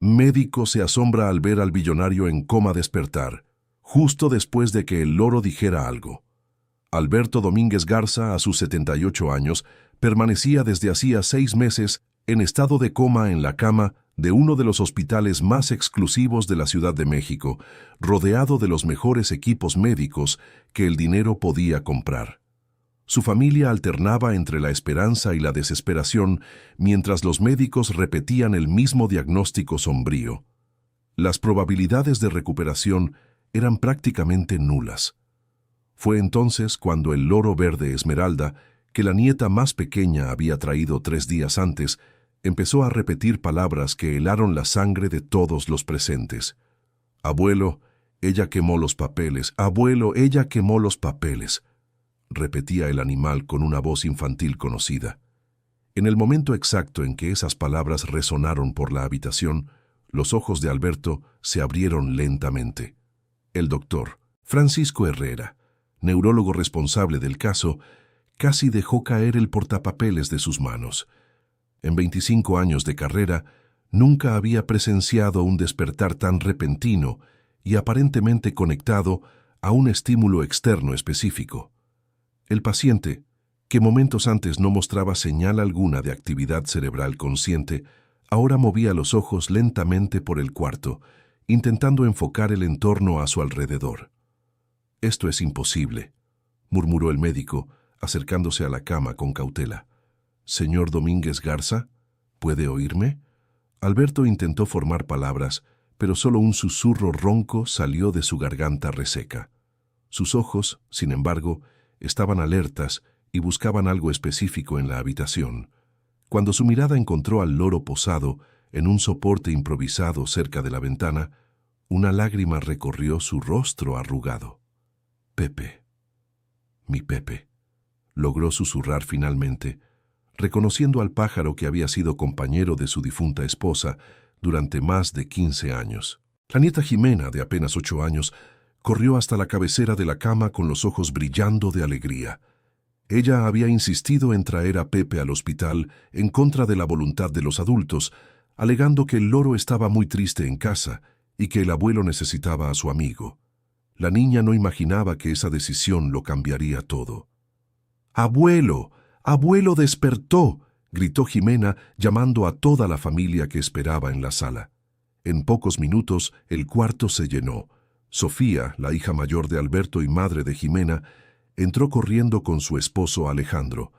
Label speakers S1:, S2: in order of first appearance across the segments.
S1: Médico se asombra al ver al billonario en coma despertar, justo después de que el loro dijera algo. Alberto Domínguez Garza, a sus 78 años, permanecía desde hacía 6 meses en estado de coma en la cama de uno de los hospitales más exclusivos de la Ciudad de México, rodeado de los mejores equipos médicos que el dinero podía comprar. Su familia alternaba entre la esperanza y la desesperación mientras los médicos repetían el mismo diagnóstico sombrío. Las probabilidades de recuperación eran prácticamente nulas. Fue entonces cuando el loro verde Esmeralda, que la nieta más pequeña había traído 3 días antes, empezó a repetir palabras que helaron la sangre de todos los presentes. «Abuelo, ella quemó los papeles. Abuelo, ella quemó los papeles», repetía el animal con una voz infantil conocida. En el momento exacto en que esas palabras resonaron por la habitación, los ojos de Alberto se abrieron lentamente. El doctor Francisco Herrera, neurólogo responsable del caso, casi dejó caer el portapapeles de sus manos. En 25 años de carrera, nunca había presenciado un despertar tan repentino y aparentemente conectado a un estímulo externo específico. El paciente, que momentos antes no mostraba señal alguna de actividad cerebral consciente, ahora movía los ojos lentamente por el cuarto, intentando enfocar el entorno a su alrededor. «Esto es imposible», murmuró el médico, acercándose a la cama con cautela. «Señor Domínguez Garza, ¿puede oírme?» Alberto intentó formar palabras, pero solo un susurro ronco salió de su garganta reseca. Sus ojos, sin embargo, estaban alertas y buscaban algo específico en la habitación. Cuando su mirada encontró al loro posado en un soporte improvisado cerca de la ventana, una lágrima recorrió su rostro arrugado. «Pepe, mi Pepe», logró susurrar finalmente, reconociendo al pájaro que había sido compañero de su difunta esposa durante más de 15 años. La nieta Jimena, de apenas 8 años, corrió hasta la cabecera de la cama con los ojos brillando de alegría. Ella había insistido en traer a Pepe al hospital en contra de la voluntad de los adultos, alegando que el loro estaba muy triste en casa y que el abuelo necesitaba a su amigo. La niña no imaginaba que esa decisión lo cambiaría todo. «¡Abuelo! ¡Abuelo despertó!», gritó Jimena, llamando a toda la familia que esperaba en la sala. En pocos minutos el cuarto se llenó. Sofía, la hija mayor de Alberto y madre de Jimena, entró corriendo con su esposo Alejandro.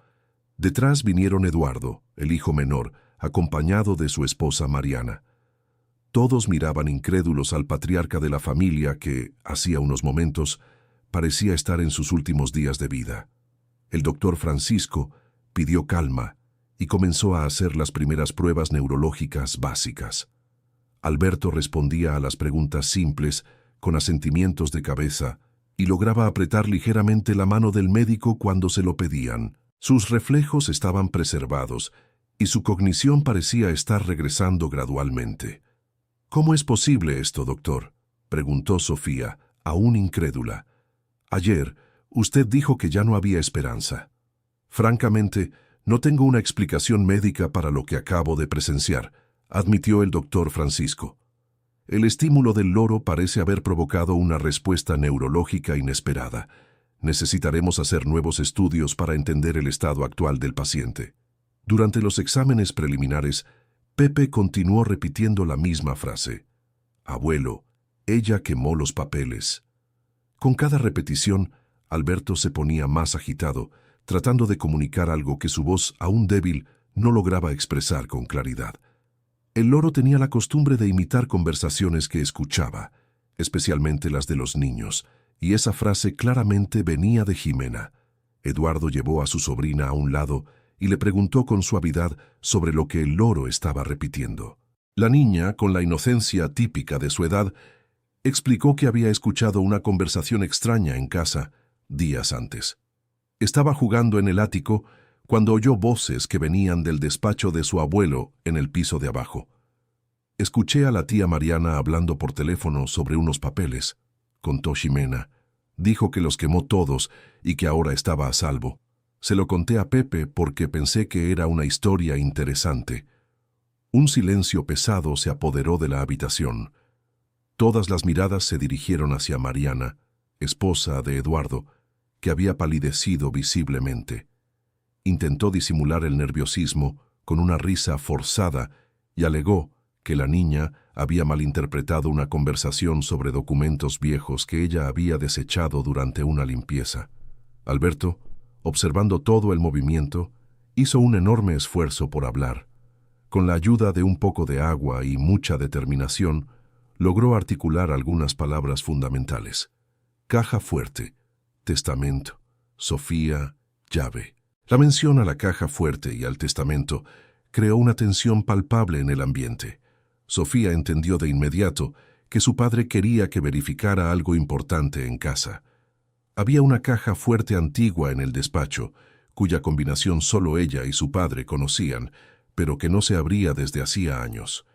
S1: Detrás vinieron Eduardo, el hijo menor, acompañado de su esposa Mariana. Todos miraban incrédulos al patriarca de la familia que, hacía unos momentos, parecía estar en sus últimos días de vida. El doctor Francisco pidió calma y comenzó a hacer las primeras pruebas neurológicas básicas. Alberto respondía a las preguntas simples con asentimientos de cabeza y lograba apretar ligeramente la mano del médico cuando se lo pedían. Sus reflejos estaban preservados y su cognición parecía estar regresando gradualmente. «¿Cómo es posible esto, doctor?», preguntó Sofía, aún incrédula. «Ayer, usted dijo que ya no había esperanza». «Francamente, no tengo una explicación médica para lo que acabo de presenciar», admitió el doctor Francisco. «El estímulo del loro parece haber provocado una respuesta neurológica inesperada. Necesitaremos hacer nuevos estudios para entender el estado actual del paciente». Durante los exámenes preliminares, Pepe continuó repitiendo la misma frase. «Abuelo, ella quemó los papeles». Con cada repetición, Alberto se ponía más agitado, tratando de comunicar algo que su voz, aún débil, no lograba expresar con claridad. El loro tenía la costumbre de imitar conversaciones que escuchaba, especialmente las de los niños, y esa frase claramente venía de Jimena. Eduardo llevó a su sobrina a un lado y le preguntó con suavidad sobre lo que el loro estaba repitiendo. La niña, con la inocencia típica de su edad, explicó que había escuchado una conversación extraña en casa días antes. Estaba jugando en el ático cuando oyó voces que venían del despacho de su abuelo en el piso de abajo. «Escuché a la tía Mariana hablando por teléfono sobre unos papeles», contó Jimena. «Dijo que los quemó todos y que ahora estaba a salvo. Se lo conté a Pepe porque pensé que era una historia interesante». Un silencio pesado se apoderó de la habitación. Todas las miradas se dirigieron hacia Mariana, esposa de Eduardo, que había palidecido visiblemente. Intentó disimular el nerviosismo con una risa forzada y alegó que la niña había malinterpretado una conversación sobre documentos viejos que ella había desechado durante una limpieza. Alberto, observando todo el movimiento, hizo un enorme esfuerzo por hablar. Con la ayuda de un poco de agua y mucha determinación, logró articular algunas palabras fundamentales. Caja fuerte, testamento, Sofía, llave. La mención a la caja fuerte y al testamento creó una tensión palpable en el ambiente. Sofía entendió de inmediato que su padre quería que verificara algo importante en casa. Había una caja fuerte antigua en el despacho, cuya combinación solo ella y su padre conocían, pero que no se abría desde hacía años.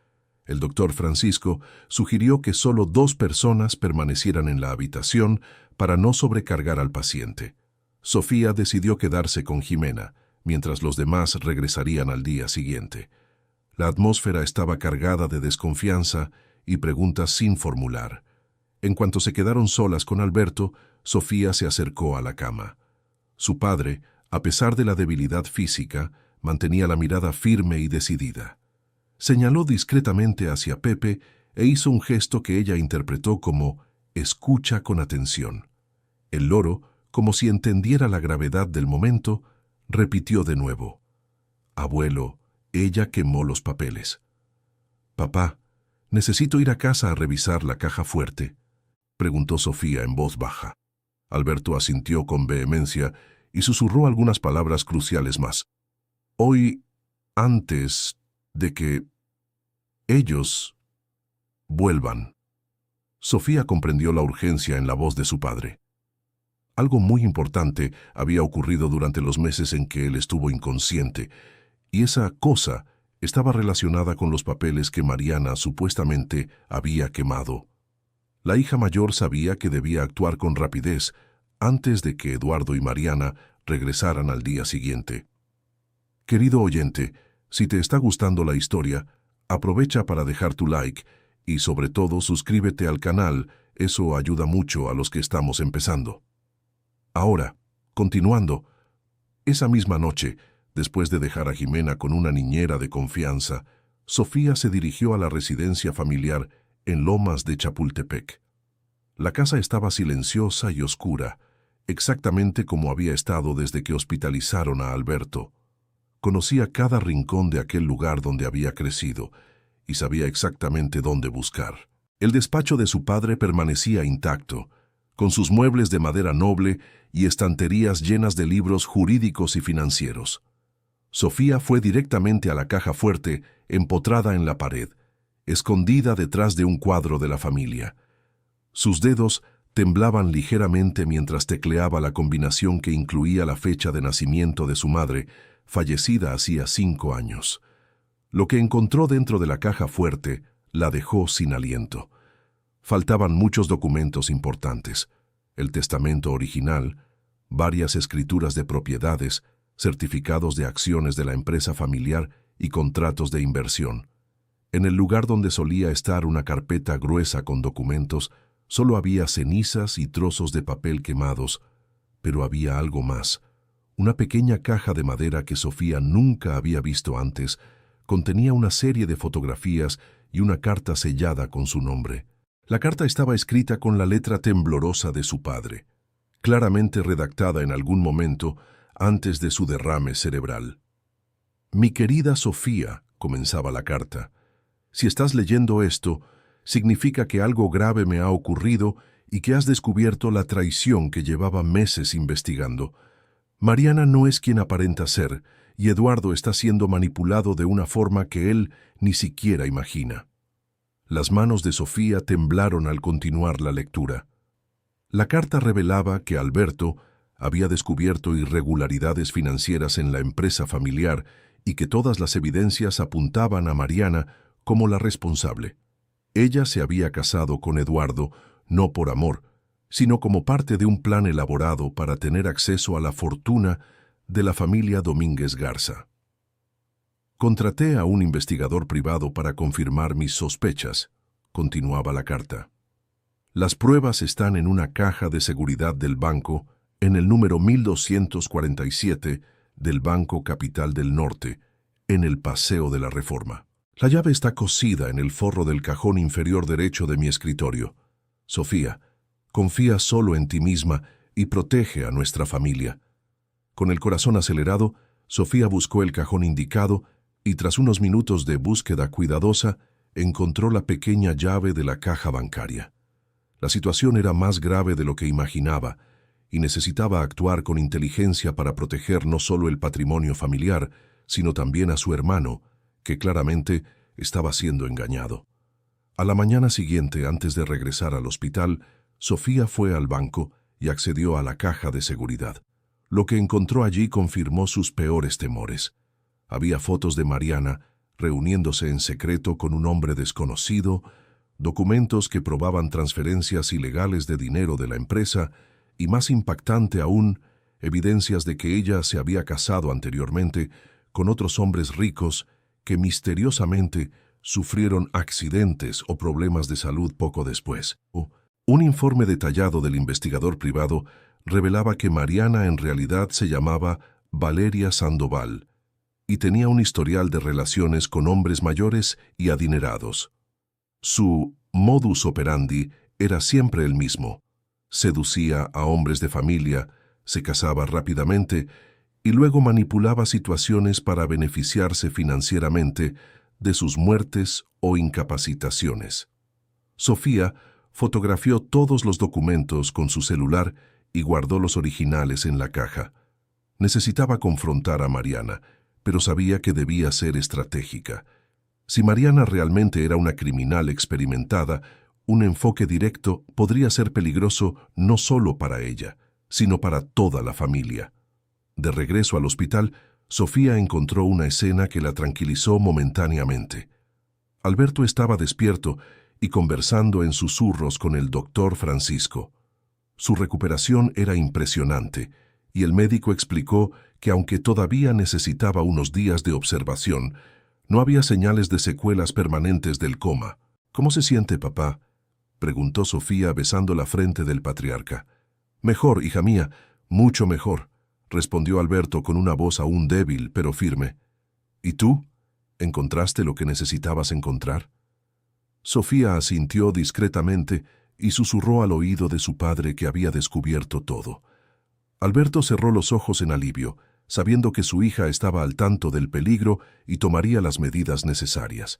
S1: El doctor Francisco sugirió que solo 2 personas permanecieran en la habitación para no sobrecargar al paciente. Sofía decidió quedarse con Jimena, mientras los demás regresarían al día siguiente. La atmósfera estaba cargada de desconfianza y preguntas sin formular. En cuanto se quedaron solas con Alberto, Sofía se acercó a la cama. Su padre, a pesar de la debilidad física, mantenía la mirada firme y decidida. Señaló discretamente hacia Pepe e hizo un gesto que ella interpretó como «escucha con atención». El loro, como si entendiera la gravedad del momento, repitió de nuevo. «Abuelo, ella quemó los papeles». «Papá, necesito ir a casa a revisar la caja fuerte», preguntó Sofía en voz baja. Alberto asintió con vehemencia y susurró algunas palabras cruciales más. «Hoy, antes de que ellos vuelvan». Sofía comprendió la urgencia en la voz de su padre. Algo muy importante había ocurrido durante los meses en que él estuvo inconsciente, y esa cosa estaba relacionada con los papeles que Mariana supuestamente había quemado. La hija mayor sabía que debía actuar con rapidez antes de que Eduardo y Mariana regresaran al día siguiente. Querido oyente, si te está gustando la historia, aprovecha para dejar tu like y sobre todo suscríbete al canal, eso ayuda mucho a los que estamos empezando. Ahora, continuando, esa misma noche, después de dejar a Jimena con una niñera de confianza, Sofía se dirigió a la residencia familiar en Lomas de Chapultepec. La casa estaba silenciosa y oscura, exactamente como había estado desde que hospitalizaron a Alberto. Conocía cada rincón de aquel lugar donde había crecido y sabía exactamente dónde buscar. El despacho de su padre permanecía intacto, con sus muebles de madera noble y estanterías llenas de libros jurídicos y financieros. Sofía fue directamente a la caja fuerte, empotrada en la pared, escondida detrás de un cuadro de la familia. Sus dedos temblaban ligeramente mientras tecleaba la combinación que incluía la fecha de nacimiento de su madre, fallecida hacía 5 años. Lo que encontró dentro de la caja fuerte la dejó sin aliento. Faltaban muchos documentos importantes: el testamento original, varias escrituras de propiedades, certificados de acciones de la empresa familiar y contratos de inversión. En el lugar donde solía estar una carpeta gruesa con documentos, solo había cenizas y trozos de papel quemados, pero había algo más. Una pequeña caja de madera que Sofía nunca había visto antes contenía una serie de fotografías y una carta sellada con su nombre. La carta estaba escrita con la letra temblorosa de su padre, claramente redactada en algún momento antes de su derrame cerebral. «Mi querida Sofía», comenzaba la carta, «si estás leyendo esto, significa que algo grave me ha ocurrido y que has descubierto la traición que llevaba meses investigando. Mariana no es quien aparenta ser, y Eduardo está siendo manipulado de una forma que él ni siquiera imagina». Las manos de Sofía temblaron al continuar la lectura. La carta revelaba que Alberto había descubierto irregularidades financieras en la empresa familiar y que todas las evidencias apuntaban a Mariana como la responsable. Ella se había casado con Eduardo no por amor, sino como parte de un plan elaborado para tener acceso a la fortuna de la familia Domínguez Garza. Contraté a un investigador privado para confirmar mis sospechas, continuaba la carta. Las pruebas están en una caja de seguridad del banco, en el número 1247 del Banco Capital del Norte, en el Paseo de la Reforma. La llave está cosida en el forro del cajón inferior derecho de mi escritorio. Sofía, confía solo en ti misma y protege a nuestra familia. Con el corazón acelerado, Sofía buscó el cajón indicado y tras unos minutos de búsqueda cuidadosa, encontró la pequeña llave de la caja bancaria. La situación era más grave de lo que imaginaba y necesitaba actuar con inteligencia para proteger no solo el patrimonio familiar, sino también a su hermano, que claramente estaba siendo engañado. A la mañana siguiente, antes de regresar al hospital, Sofía fue al banco y accedió a la caja de seguridad. Lo que encontró allí confirmó sus peores temores. Había fotos de Mariana reuniéndose en secreto con un hombre desconocido, documentos que probaban transferencias ilegales de dinero de la empresa y, más impactante aún, evidencias de que ella se había casado anteriormente con otros hombres ricos que misteriosamente sufrieron accidentes o problemas de salud poco después. Un informe detallado del investigador privado revelaba que Mariana en realidad se llamaba Valeria Sandoval y tenía un historial de relaciones con hombres mayores y adinerados. Su modus operandi era siempre el mismo. Seducía a hombres de familia, se casaba rápidamente y luego manipulaba situaciones para beneficiarse financieramente de sus muertes o incapacitaciones. Sofía fotografió todos los documentos con su celular y guardó los originales en la caja. Necesitaba confrontar a Mariana, pero sabía que debía ser estratégica. Si Mariana realmente era una criminal experimentada, un enfoque directo podría ser peligroso no solo para ella, sino para toda la familia. De regreso al hospital, Sofía encontró una escena que la tranquilizó momentáneamente. Alberto estaba despierto y conversando en susurros con el doctor Francisco. Su recuperación era impresionante, y el médico explicó que aunque todavía necesitaba unos días de observación, no había señales de secuelas permanentes del coma. «¿Cómo se siente, papá?», preguntó Sofía besando la frente del patriarca. «Mejor, hija mía, mucho mejor», respondió Alberto con una voz aún débil pero firme. «¿Y tú? ¿Encontraste lo que necesitabas encontrar?». Sofía asintió discretamente y susurró al oído de su padre que había descubierto todo. Alberto cerró los ojos en alivio, sabiendo que su hija estaba al tanto del peligro y tomaría las medidas necesarias.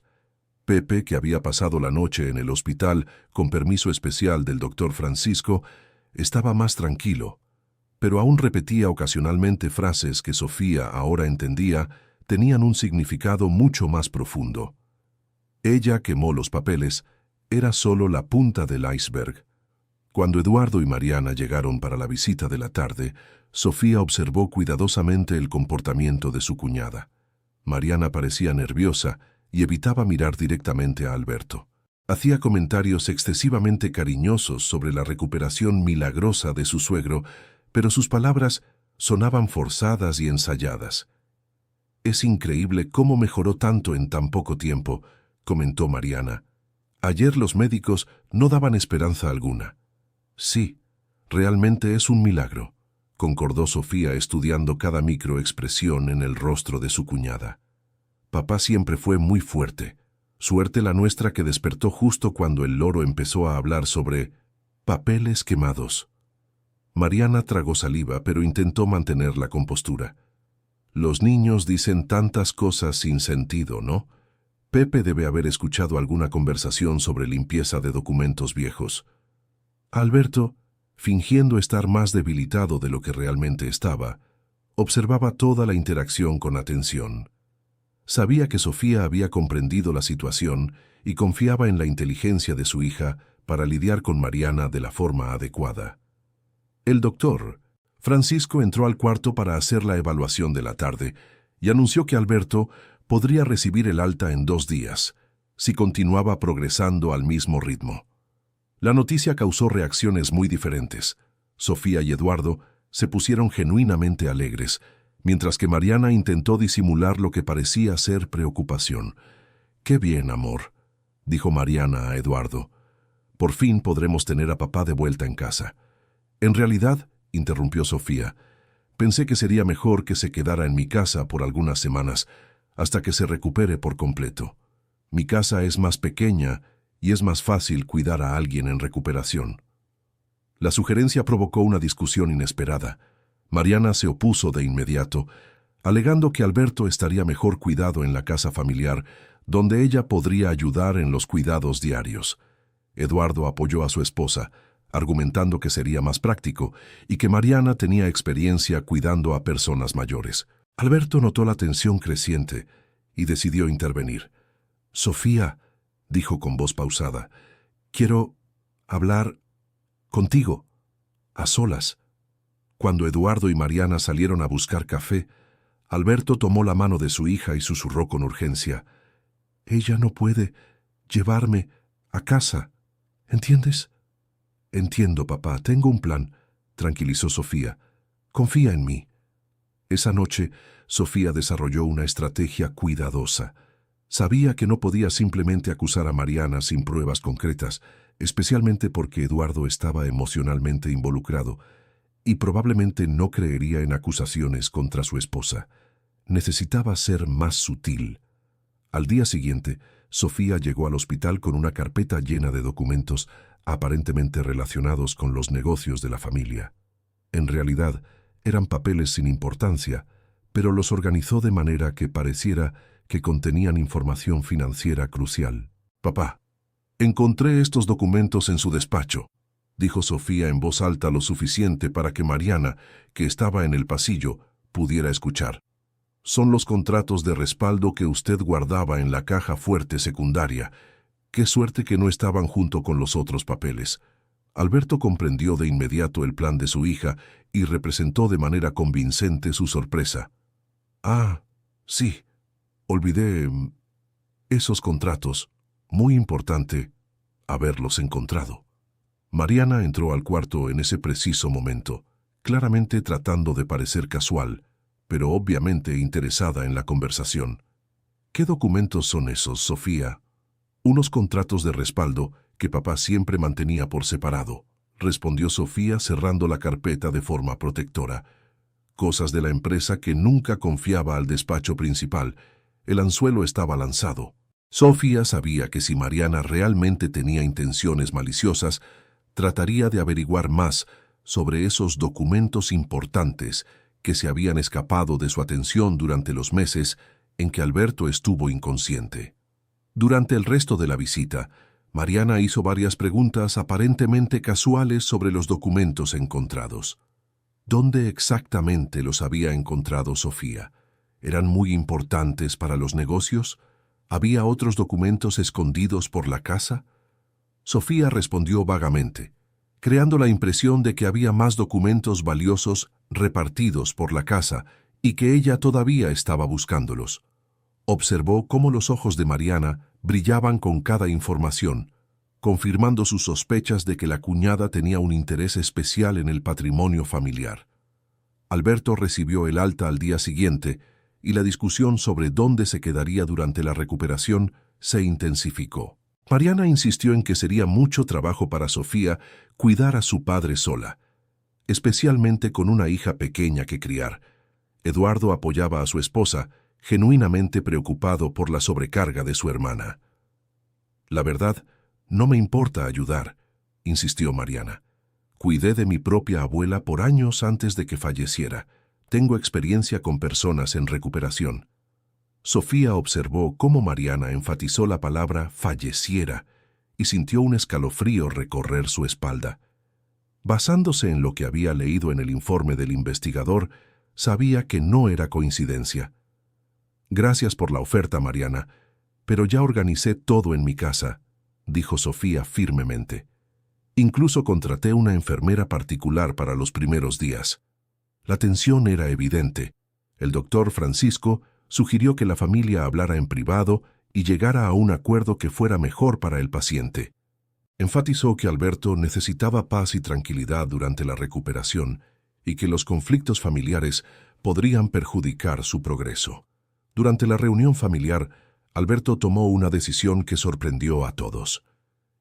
S1: Pepe, que había pasado la noche en el hospital con permiso especial del doctor Francisco, estaba más tranquilo, pero aún repetía ocasionalmente frases que Sofía ahora entendía tenían un significado mucho más profundo. Ella quemó los papeles, era solo la punta del iceberg. Cuando Eduardo y Mariana llegaron para la visita de la tarde, Sofía observó cuidadosamente el comportamiento de su cuñada. Mariana parecía nerviosa y evitaba mirar directamente a Alberto. Hacía comentarios excesivamente cariñosos sobre la recuperación milagrosa de su suegro, pero sus palabras sonaban forzadas y ensayadas. «Es increíble cómo mejoró tanto en tan poco tiempo», comentó Mariana. «Ayer los médicos no daban esperanza alguna». «Sí, realmente es un milagro», concordó Sofía estudiando cada microexpresión en el rostro de su cuñada. «Papá siempre fue muy fuerte. Suerte la nuestra que despertó justo cuando el loro empezó a hablar sobre papeles quemados». Mariana tragó saliva, pero intentó mantener la compostura. «Los niños dicen tantas cosas sin sentido, ¿no? Pepe debe haber escuchado alguna conversación sobre limpieza de documentos viejos». Alberto, fingiendo estar más debilitado de lo que realmente estaba, observaba toda la interacción con atención. Sabía que Sofía había comprendido la situación y confiaba en la inteligencia de su hija para lidiar con Mariana de la forma adecuada. El doctor Francisco entró al cuarto para hacer la evaluación de la tarde y anunció que Alberto podría recibir el alta en 2 días, si continuaba progresando al mismo ritmo. La noticia causó reacciones muy diferentes. Sofía y Eduardo se pusieron genuinamente alegres, mientras que Mariana intentó disimular lo que parecía ser preocupación. «Qué bien, amor», dijo Mariana a Eduardo. «Por fin podremos tener a papá de vuelta en casa». «En realidad», interrumpió Sofía, «pensé que sería mejor que se quedara en mi casa por algunas semanas, hasta que se recupere por completo. Mi casa es más pequeña y es más fácil cuidar a alguien en recuperación». La sugerencia provocó una discusión inesperada. Mariana se opuso de inmediato, alegando que Alberto estaría mejor cuidado en la casa familiar, donde ella podría ayudar en los cuidados diarios. Eduardo apoyó a su esposa, argumentando que sería más práctico y que Mariana tenía experiencia cuidando a personas mayores. Alberto notó la tensión creciente y decidió intervenir. «Sofía», dijo con voz pausada, «quiero hablar contigo, a solas». Cuando Eduardo y Mariana salieron a buscar café, Alberto tomó la mano de su hija y susurró con urgencia: «Ella no puede llevarme a casa, ¿entiendes?» «Entiendo, papá, tengo un plan», tranquilizó Sofía. «Confía en mí». Esa noche, Sofía desarrolló una estrategia cuidadosa. Sabía que no podía simplemente acusar a Mariana sin pruebas concretas, especialmente porque Eduardo estaba emocionalmente involucrado y probablemente no creería en acusaciones contra su esposa. Necesitaba ser más sutil. Al día siguiente, Sofía llegó al hospital con una carpeta llena de documentos aparentemente relacionados con los negocios de la familia. En realidad, eran papeles sin importancia, pero los organizó de manera que pareciera que contenían información financiera crucial. «Papá, encontré estos documentos en su despacho», dijo Sofía en voz alta lo suficiente para que Mariana, que estaba en el pasillo, pudiera escuchar. «Son los contratos de respaldo que usted guardaba en la caja fuerte secundaria. Qué suerte que no estaban junto con los otros papeles». Alberto comprendió de inmediato el plan de su hija y representó de manera convincente su sorpresa. «Ah, sí, olvidé esos contratos. Muy importante haberlos encontrado». Mariana entró al cuarto en ese preciso momento, claramente tratando de parecer casual, pero obviamente interesada en la conversación. «¿Qué documentos son esos, Sofía?» «Unos contratos de respaldo que papá siempre mantenía por separado», respondió Sofía cerrando la carpeta de forma protectora. «Cosas de la empresa que nunca confiaba al despacho principal. El anzuelo estaba lanzado». Sofía sabía que si Mariana realmente tenía intenciones maliciosas, trataría de averiguar más sobre esos documentos importantes que se habían escapado de su atención durante los meses en que Alberto estuvo inconsciente. Durante el resto de la visita, Mariana hizo varias preguntas aparentemente casuales sobre los documentos encontrados. ¿Dónde exactamente los había encontrado Sofía? ¿Eran muy importantes para los negocios? ¿Había otros documentos escondidos por la casa? Sofía respondió vagamente, creando la impresión de que había más documentos valiosos repartidos por la casa y que ella todavía estaba buscándolos. Observó cómo los ojos de Mariana brillaban con cada información, confirmando sus sospechas de que la cuñada tenía un interés especial en el patrimonio familiar. Alberto recibió el alta al día siguiente y la discusión sobre dónde se quedaría durante la recuperación se intensificó. Mariana insistió en que sería mucho trabajo para Sofía cuidar a su padre sola, especialmente con una hija pequeña que criar. Eduardo apoyaba a su esposa, genuinamente preocupado por la sobrecarga de su hermana. «La verdad, no me importa ayudar», insistió Mariana. «Cuidé de mi propia abuela por años antes de que falleciera. Tengo experiencia con personas en recuperación». Sofía observó cómo Mariana enfatizó la palabra falleciera y sintió un escalofrío recorrer su espalda. Basándose en lo que había leído en el informe del investigador, sabía que no era coincidencia. «Gracias por la oferta, Mariana, pero ya organicé todo en mi casa», dijo Sofía firmemente. «Incluso contraté una enfermera particular para los primeros días». La tensión era evidente. El doctor Francisco sugirió que la familia hablara en privado y llegara a un acuerdo que fuera mejor para el paciente. Enfatizó que Alberto necesitaba paz y tranquilidad durante la recuperación y que los conflictos familiares podrían perjudicar su progreso. Durante la reunión familiar, Alberto tomó una decisión que sorprendió a todos.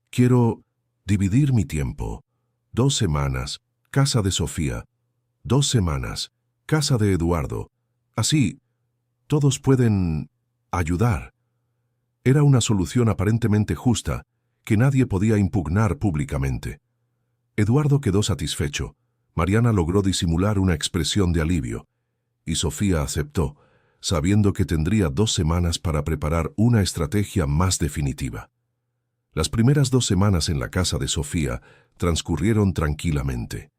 S1: Quiero dividir mi tiempo. 2 semanas, casa de Sofía. 2 semanas, casa de Eduardo. Así, todos pueden ayudar. Era una solución aparentemente justa que nadie podía impugnar públicamente. Eduardo quedó satisfecho. Mariana logró disimular una expresión de alivio. Y Sofía aceptó, sabiendo que tendría 2 semanas para preparar una estrategia más definitiva. Las primeras 2 semanas en la casa de Sofía transcurrieron tranquilamente.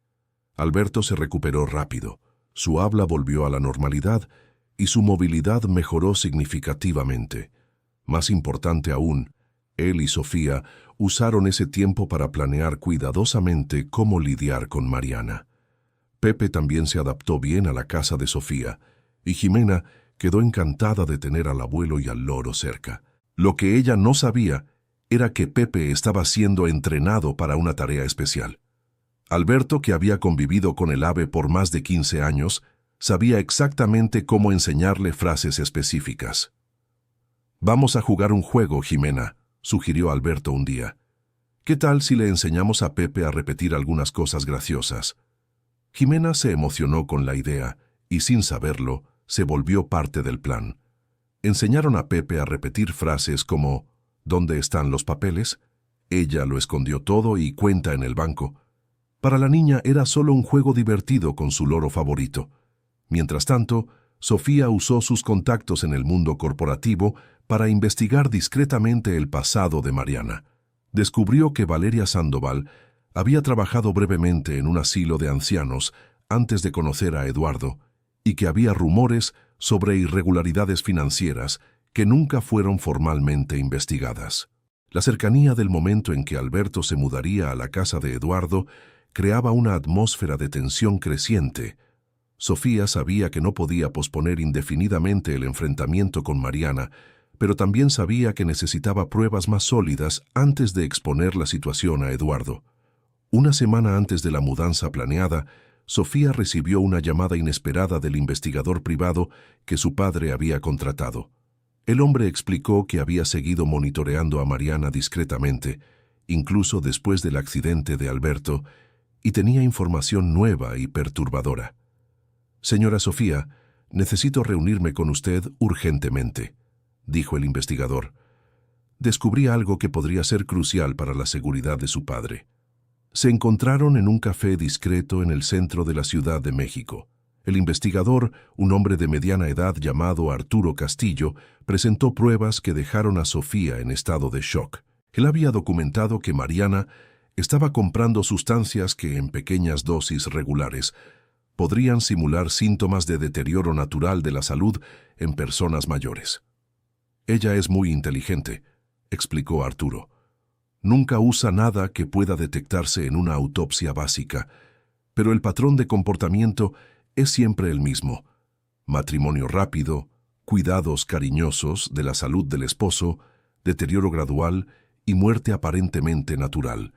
S1: Alberto se recuperó rápido, su habla volvió a la normalidad y su movilidad mejoró significativamente. Más importante aún, él y Sofía usaron ese tiempo para planear cuidadosamente cómo lidiar con Mariana. Pepe también se adaptó bien a la casa de Sofía, y Jimena quedó encantada de tener al abuelo y al loro cerca. Lo que ella no sabía era que Pepe estaba siendo entrenado para una tarea especial. Alberto, que había convivido con el ave por más de 15 años, sabía exactamente cómo enseñarle frases específicas. «Vamos a jugar un juego, Jimena», sugirió Alberto un día. «¿Qué tal si le enseñamos a Pepe a repetir algunas cosas graciosas?» Jimena se emocionó con la idea y, sin saberlo, se volvió parte del plan. Enseñaron a Pepe a repetir frases como «¿Dónde están los papeles?», «Ella lo escondió todo y cuenta en el banco». Para la niña era solo un juego divertido con su loro favorito. Mientras tanto, Sofía usó sus contactos en el mundo corporativo para investigar discretamente el pasado de Mariana. Descubrió que Valeria Sandoval había trabajado brevemente en un asilo de ancianos antes de conocer a Eduardo y que había rumores sobre irregularidades financieras que nunca fueron formalmente investigadas. La cercanía del momento en que Alberto se mudaría a la casa de Eduardo creaba una atmósfera de tensión creciente. Sofía sabía que no podía posponer indefinidamente el enfrentamiento con Mariana, pero también sabía que necesitaba pruebas más sólidas antes de exponer la situación a Eduardo. Una semana antes de la mudanza planeada, Sofía recibió una llamada inesperada del investigador privado que su padre había contratado. El hombre explicó que había seguido monitoreando a Mariana discretamente, incluso después del accidente de Alberto, y tenía información nueva y perturbadora. «Señora Sofía, necesito reunirme con usted urgentemente», dijo el investigador. «Descubrí algo que podría ser crucial para la seguridad de su padre». Se encontraron en un café discreto en el centro de la Ciudad de México. El investigador, un hombre de mediana edad llamado Arturo Castillo, presentó pruebas que dejaron a Sofía en estado de shock. Él había documentado que Mariana estaba comprando sustancias que, en pequeñas dosis regulares, podrían simular síntomas de deterioro natural de la salud en personas mayores. «Ella es muy inteligente», explicó Arturo. «Nunca usa nada que pueda detectarse en una autopsia básica, pero el patrón de comportamiento es siempre el mismo: matrimonio rápido, cuidados cariñosos de la salud del esposo, deterioro gradual y muerte aparentemente natural».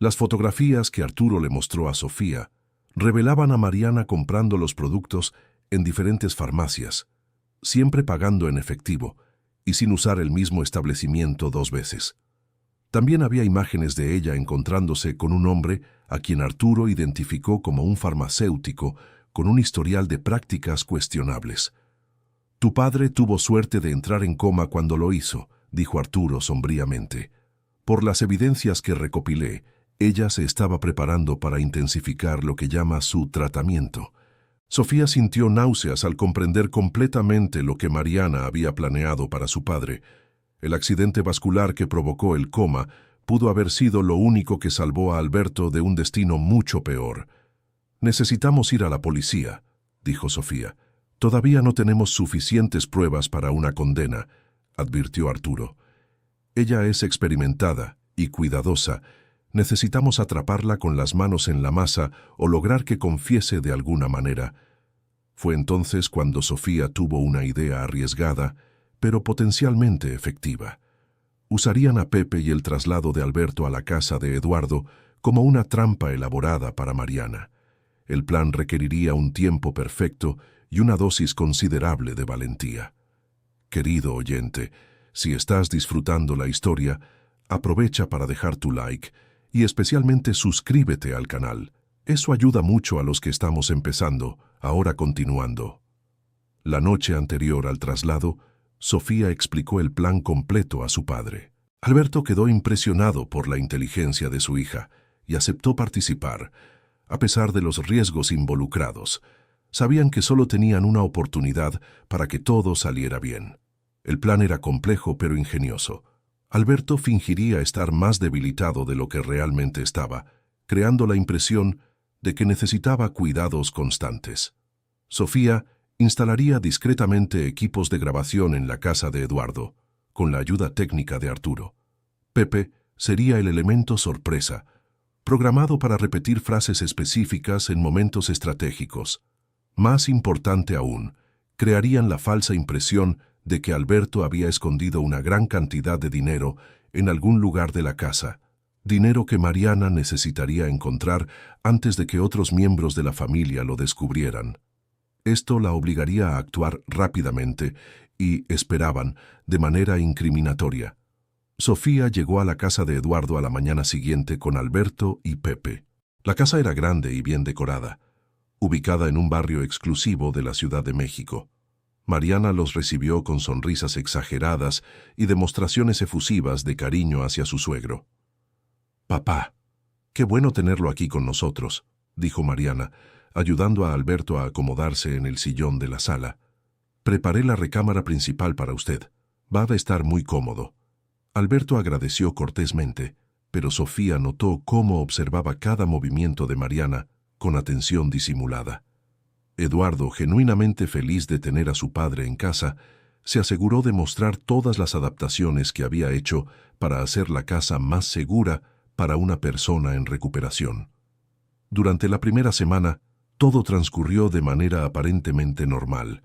S1: Las fotografías que Arturo le mostró a Sofía revelaban a Mariana comprando los productos en diferentes farmacias, siempre pagando en efectivo y sin usar el mismo establecimiento 2 veces. También había imágenes de ella encontrándose con un hombre a quien Arturo identificó como un farmacéutico con un historial de prácticas cuestionables. «Tu padre tuvo suerte de entrar en coma cuando lo hizo», dijo Arturo sombríamente. «Por las evidencias que recopilé, ella se estaba preparando para intensificar lo que llama su tratamiento». Sofía sintió náuseas al comprender completamente lo que Mariana había planeado para su padre. El accidente vascular que provocó el coma pudo haber sido lo único que salvó a Alberto de un destino mucho peor. «Necesitamos ir a la policía», dijo Sofía. «Todavía no tenemos suficientes pruebas para una condena», advirtió Arturo. «Ella es experimentada y cuidadosa. Necesitamos atraparla con las manos en la masa o lograr que confiese de alguna manera». Fue entonces cuando Sofía tuvo una idea arriesgada, pero potencialmente efectiva. Usarían a Pepe y el traslado de Alberto a la casa de Eduardo como una trampa elaborada para Mariana. El plan requeriría un tiempo perfecto y una dosis considerable de valentía. Querido oyente, si estás disfrutando la historia, aprovecha para dejar tu like y especialmente suscríbete al canal. Eso ayuda mucho a los que estamos empezando, ahora continuando. La noche anterior al traslado, Sofía explicó el plan completo a su padre. Alberto quedó impresionado por la inteligencia de su hija y aceptó participar, a pesar de los riesgos involucrados. Sabían que solo tenían una oportunidad para que todo saliera bien. El plan era complejo pero ingenioso. Alberto fingiría estar más debilitado de lo que realmente estaba, creando la impresión de que necesitaba cuidados constantes. Sofía instalaría discretamente equipos de grabación en la casa de Eduardo, con la ayuda técnica de Arturo. Pepe sería el elemento sorpresa, programado para repetir frases específicas en momentos estratégicos. Más importante aún, crearían la falsa impresión de que Alberto había escondido una gran cantidad de dinero en algún lugar de la casa, dinero que Mariana necesitaría encontrar antes de que otros miembros de la familia lo descubrieran. Esto la obligaría a actuar rápidamente y, esperaban, de manera incriminatoria. Sofía llegó a la casa de Eduardo a la mañana siguiente con Alberto y Pepe. La casa era grande y bien decorada, ubicada en un barrio exclusivo de la Ciudad de México. Mariana los recibió con sonrisas exageradas y demostraciones efusivas de cariño hacia su suegro. «Papá, qué bueno tenerlo aquí con nosotros», dijo Mariana, ayudando a Alberto a acomodarse en el sillón de la sala. «Preparé la recámara principal para usted. Va a estar muy cómodo». Alberto agradeció cortésmente, pero Sofía notó cómo observaba cada movimiento de Mariana con atención disimulada. Eduardo, genuinamente feliz de tener a su padre en casa, se aseguró de mostrar todas las adaptaciones que había hecho para hacer la casa más segura para una persona en recuperación. Durante la primera semana, todo transcurrió de manera aparentemente normal.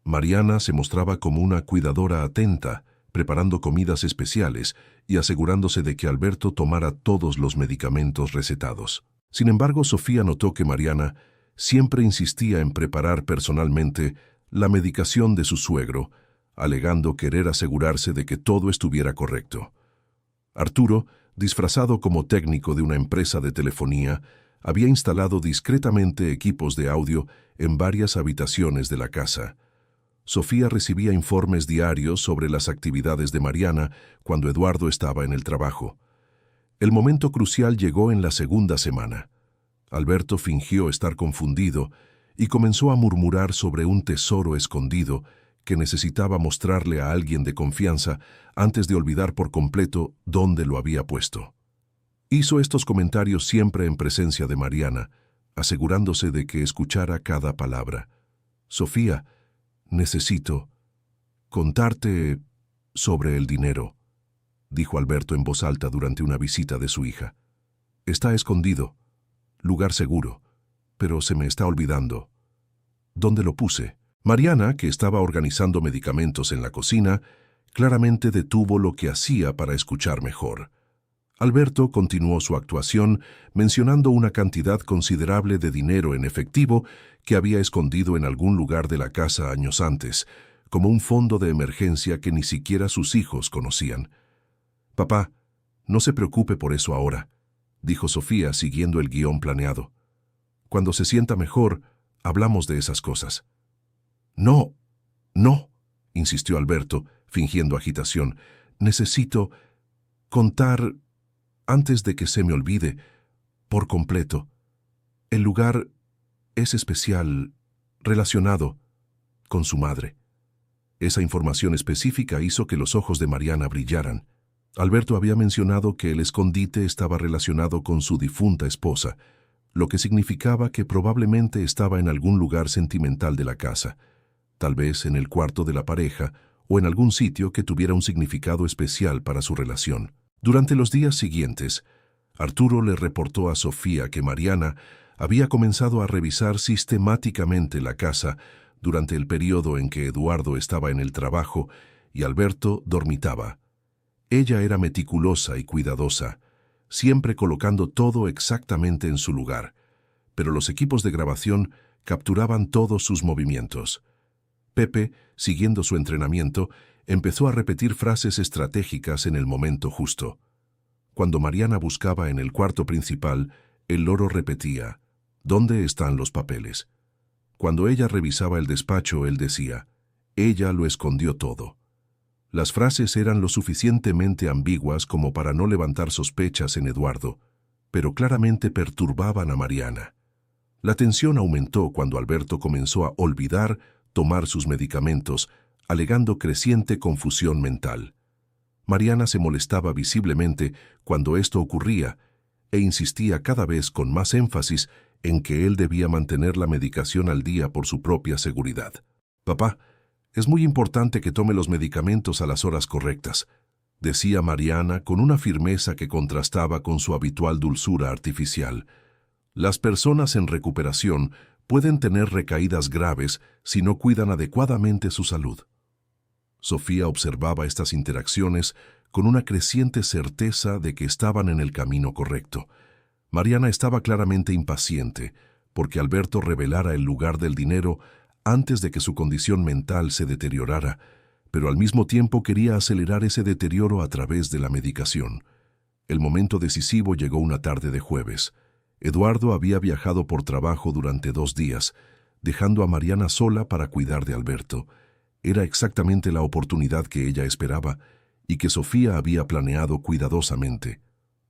S1: Mariana se mostraba como una cuidadora atenta, preparando comidas especiales y asegurándose de que Alberto tomara todos los medicamentos recetados. Sin embargo, Sofía notó que Mariana siempre insistía en preparar personalmente la medicación de su suegro, alegando querer asegurarse de que todo estuviera correcto. Arturo, disfrazado como técnico de una empresa de telefonía, había instalado discretamente equipos de audio en varias habitaciones de la casa. Sofía recibía informes diarios sobre las actividades de Mariana cuando Eduardo estaba en el trabajo. El momento crucial llegó en la segunda semana. Alberto fingió estar confundido y comenzó a murmurar sobre un tesoro escondido que necesitaba mostrarle a alguien de confianza antes de olvidar por completo dónde lo había puesto. Hizo estos comentarios siempre en presencia de Mariana, asegurándose de que escuchara cada palabra. «Sofía, necesito contarte sobre el dinero», dijo Alberto en voz alta durante una visita de su hija. «Está escondido, lugar seguro, pero se me está olvidando. ¿Dónde lo puse?» Mariana, que estaba organizando medicamentos en la cocina, claramente detuvo lo que hacía para escuchar mejor. Alberto continuó su actuación mencionando una cantidad considerable de dinero en efectivo que había escondido en algún lugar de la casa años antes, como un fondo de emergencia que ni siquiera sus hijos conocían. «Papá, no se preocupe por eso ahora», dijo Sofía siguiendo el guión planeado. «Cuando se sienta mejor, hablamos de esas cosas». «No, no», insistió Alberto, fingiendo agitación. «Necesito contar antes de que se me olvide por completo. El lugar es especial, relacionado con su madre». Esa información específica hizo que los ojos de Mariana brillaran. Alberto había mencionado que el escondite estaba relacionado con su difunta esposa, lo que significaba que probablemente estaba en algún lugar sentimental de la casa, tal vez en el cuarto de la pareja o en algún sitio que tuviera un significado especial para su relación. Durante los días siguientes, Arturo le reportó a Sofía que Mariana había comenzado a revisar sistemáticamente la casa durante el periodo en que Eduardo estaba en el trabajo y Alberto dormitaba. Ella era meticulosa y cuidadosa, siempre colocando todo exactamente en su lugar, pero los equipos de grabación capturaban todos sus movimientos. Pepe, siguiendo su entrenamiento, empezó a repetir frases estratégicas en el momento justo. Cuando Mariana buscaba en el cuarto principal, el loro repetía: ¿Dónde están los papeles? Cuando ella revisaba el despacho, él decía: ella lo escondió todo. Las frases eran lo suficientemente ambiguas como para no levantar sospechas en Eduardo, pero claramente perturbaban a Mariana. La tensión aumentó cuando Alberto comenzó a olvidar tomar sus medicamentos, alegando creciente confusión mental. Mariana se molestaba visiblemente cuando esto ocurría e insistía cada vez con más énfasis en que él debía mantener la medicación al día por su propia seguridad. «Papá, es muy importante que tome los medicamentos a las horas correctas», decía Mariana con una firmeza que contrastaba con su habitual dulzura artificial. «Las personas en recuperación pueden tener recaídas graves si no cuidan adecuadamente su salud». Sofía observaba estas interacciones con una creciente certeza de que estaban en el camino correcto. Mariana estaba claramente impaciente porque Alberto revelara el lugar del dinero antes de que su condición mental se deteriorara, pero al mismo tiempo quería acelerar ese deterioro a través de la medicación. El momento decisivo llegó una tarde de jueves. Eduardo había viajado por trabajo durante 2 días, dejando a Mariana sola para cuidar de Alberto. Era exactamente la oportunidad que ella esperaba y que Sofía había planeado cuidadosamente.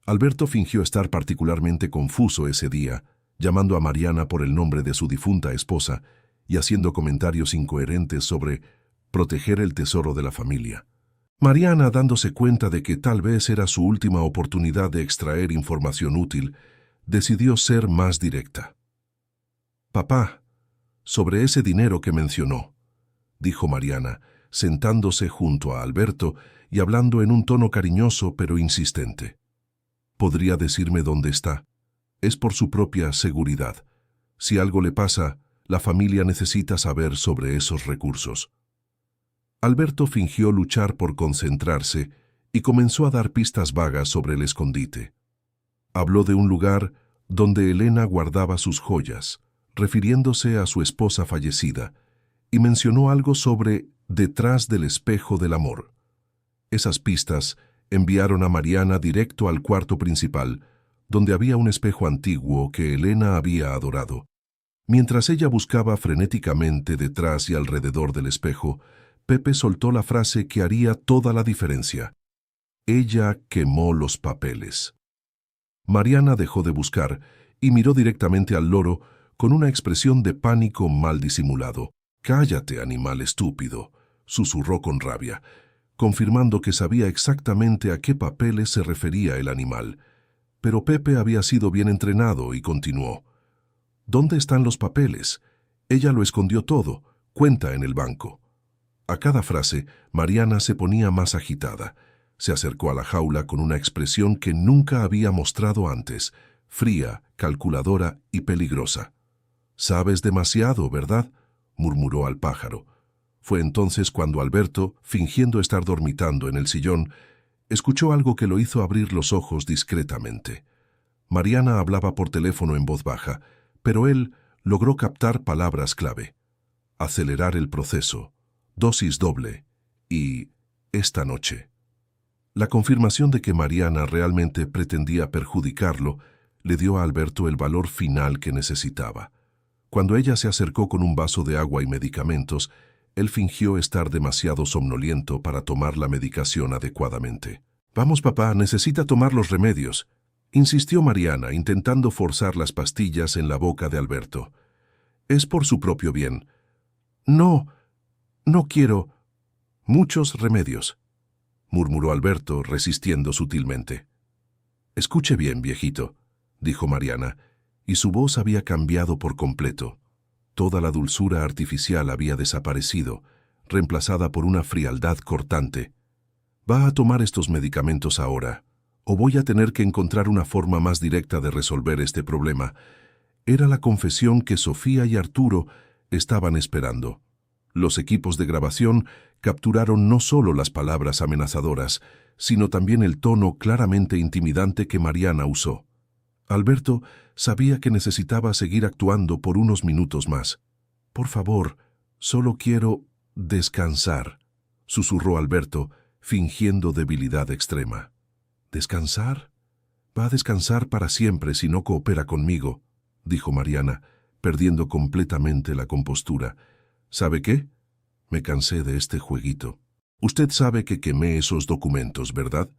S1: Alberto fingió estar particularmente confuso ese día, llamando a Mariana por el nombre de su difunta esposa y haciendo comentarios incoherentes sobre proteger el tesoro de la familia. Mariana, dándose cuenta de que tal vez era su última oportunidad de extraer información útil, decidió ser más directa. «Papá, sobre ese dinero que mencionó», dijo Mariana, sentándose junto a Alberto y hablando en un tono cariñoso pero insistente. «¿Podría decirme dónde está? Es por su propia seguridad. Si algo le pasa, la familia necesita saber sobre esos recursos». Alberto fingió luchar por concentrarse y comenzó a dar pistas vagas sobre el escondite. Habló de un lugar donde Elena guardaba sus joyas, refiriéndose a su esposa fallecida, y mencionó algo sobre detrás del espejo del amor. Esas pistas enviaron a Mariana directo al cuarto principal, donde había un espejo antiguo que Elena había adorado. Mientras ella buscaba frenéticamente detrás y alrededor del espejo, Pepe soltó la frase que haría toda la diferencia: «Ella quemó los papeles». Mariana dejó de buscar y miró directamente al loro con una expresión de pánico mal disimulado. «Cállate, animal estúpido», susurró con rabia, confirmando que sabía exactamente a qué papeles se refería el animal. Pero Pepe había sido bien entrenado y continuó: «¿Dónde están los papeles? Ella lo escondió todo, cuenta en el banco». A cada frase, Mariana se ponía más agitada. Se acercó a la jaula con una expresión que nunca había mostrado antes, fría, calculadora y peligrosa. «Sabes demasiado, ¿verdad?», murmuró al pájaro. Fue entonces cuando Alberto, fingiendo estar dormitando en el sillón, escuchó algo que lo hizo abrir los ojos discretamente. Mariana hablaba por teléfono en voz baja, pero él logró captar palabras clave: acelerar el proceso, dosis doble y esta noche. La confirmación de que Mariana realmente pretendía perjudicarlo le dio a Alberto el valor final que necesitaba. Cuando ella se acercó con un vaso de agua y medicamentos, él fingió estar demasiado somnoliento para tomar la medicación adecuadamente. «Vamos, papá, necesita tomar los remedios», insistió Mariana, intentando forzar las pastillas en la boca de Alberto. «Es por su propio bien». «No, no quiero muchos remedios», murmuró Alberto, resistiendo sutilmente. «Escuche bien, viejito», dijo Mariana, y su voz había cambiado por completo. Toda la dulzura artificial había desaparecido, reemplazada por una frialdad cortante. «Va a tomar estos medicamentos ahora, o voy a tener que encontrar una forma más directa de resolver este problema». Era la confesión que Sofía y Arturo estaban esperando. Los equipos de grabación capturaron no solo las palabras amenazadoras, sino también el tono claramente intimidante que Mariana usó. Alberto sabía que necesitaba seguir actuando por unos minutos más. «Por favor, solo quiero descansar», susurró Alberto, fingiendo debilidad extrema. «¿Descansar? Va a descansar para siempre si no coopera conmigo», dijo Mariana, perdiendo completamente la compostura. «¿Sabe qué? Me cansé de este jueguito. Usted sabe que quemé esos documentos, ¿verdad?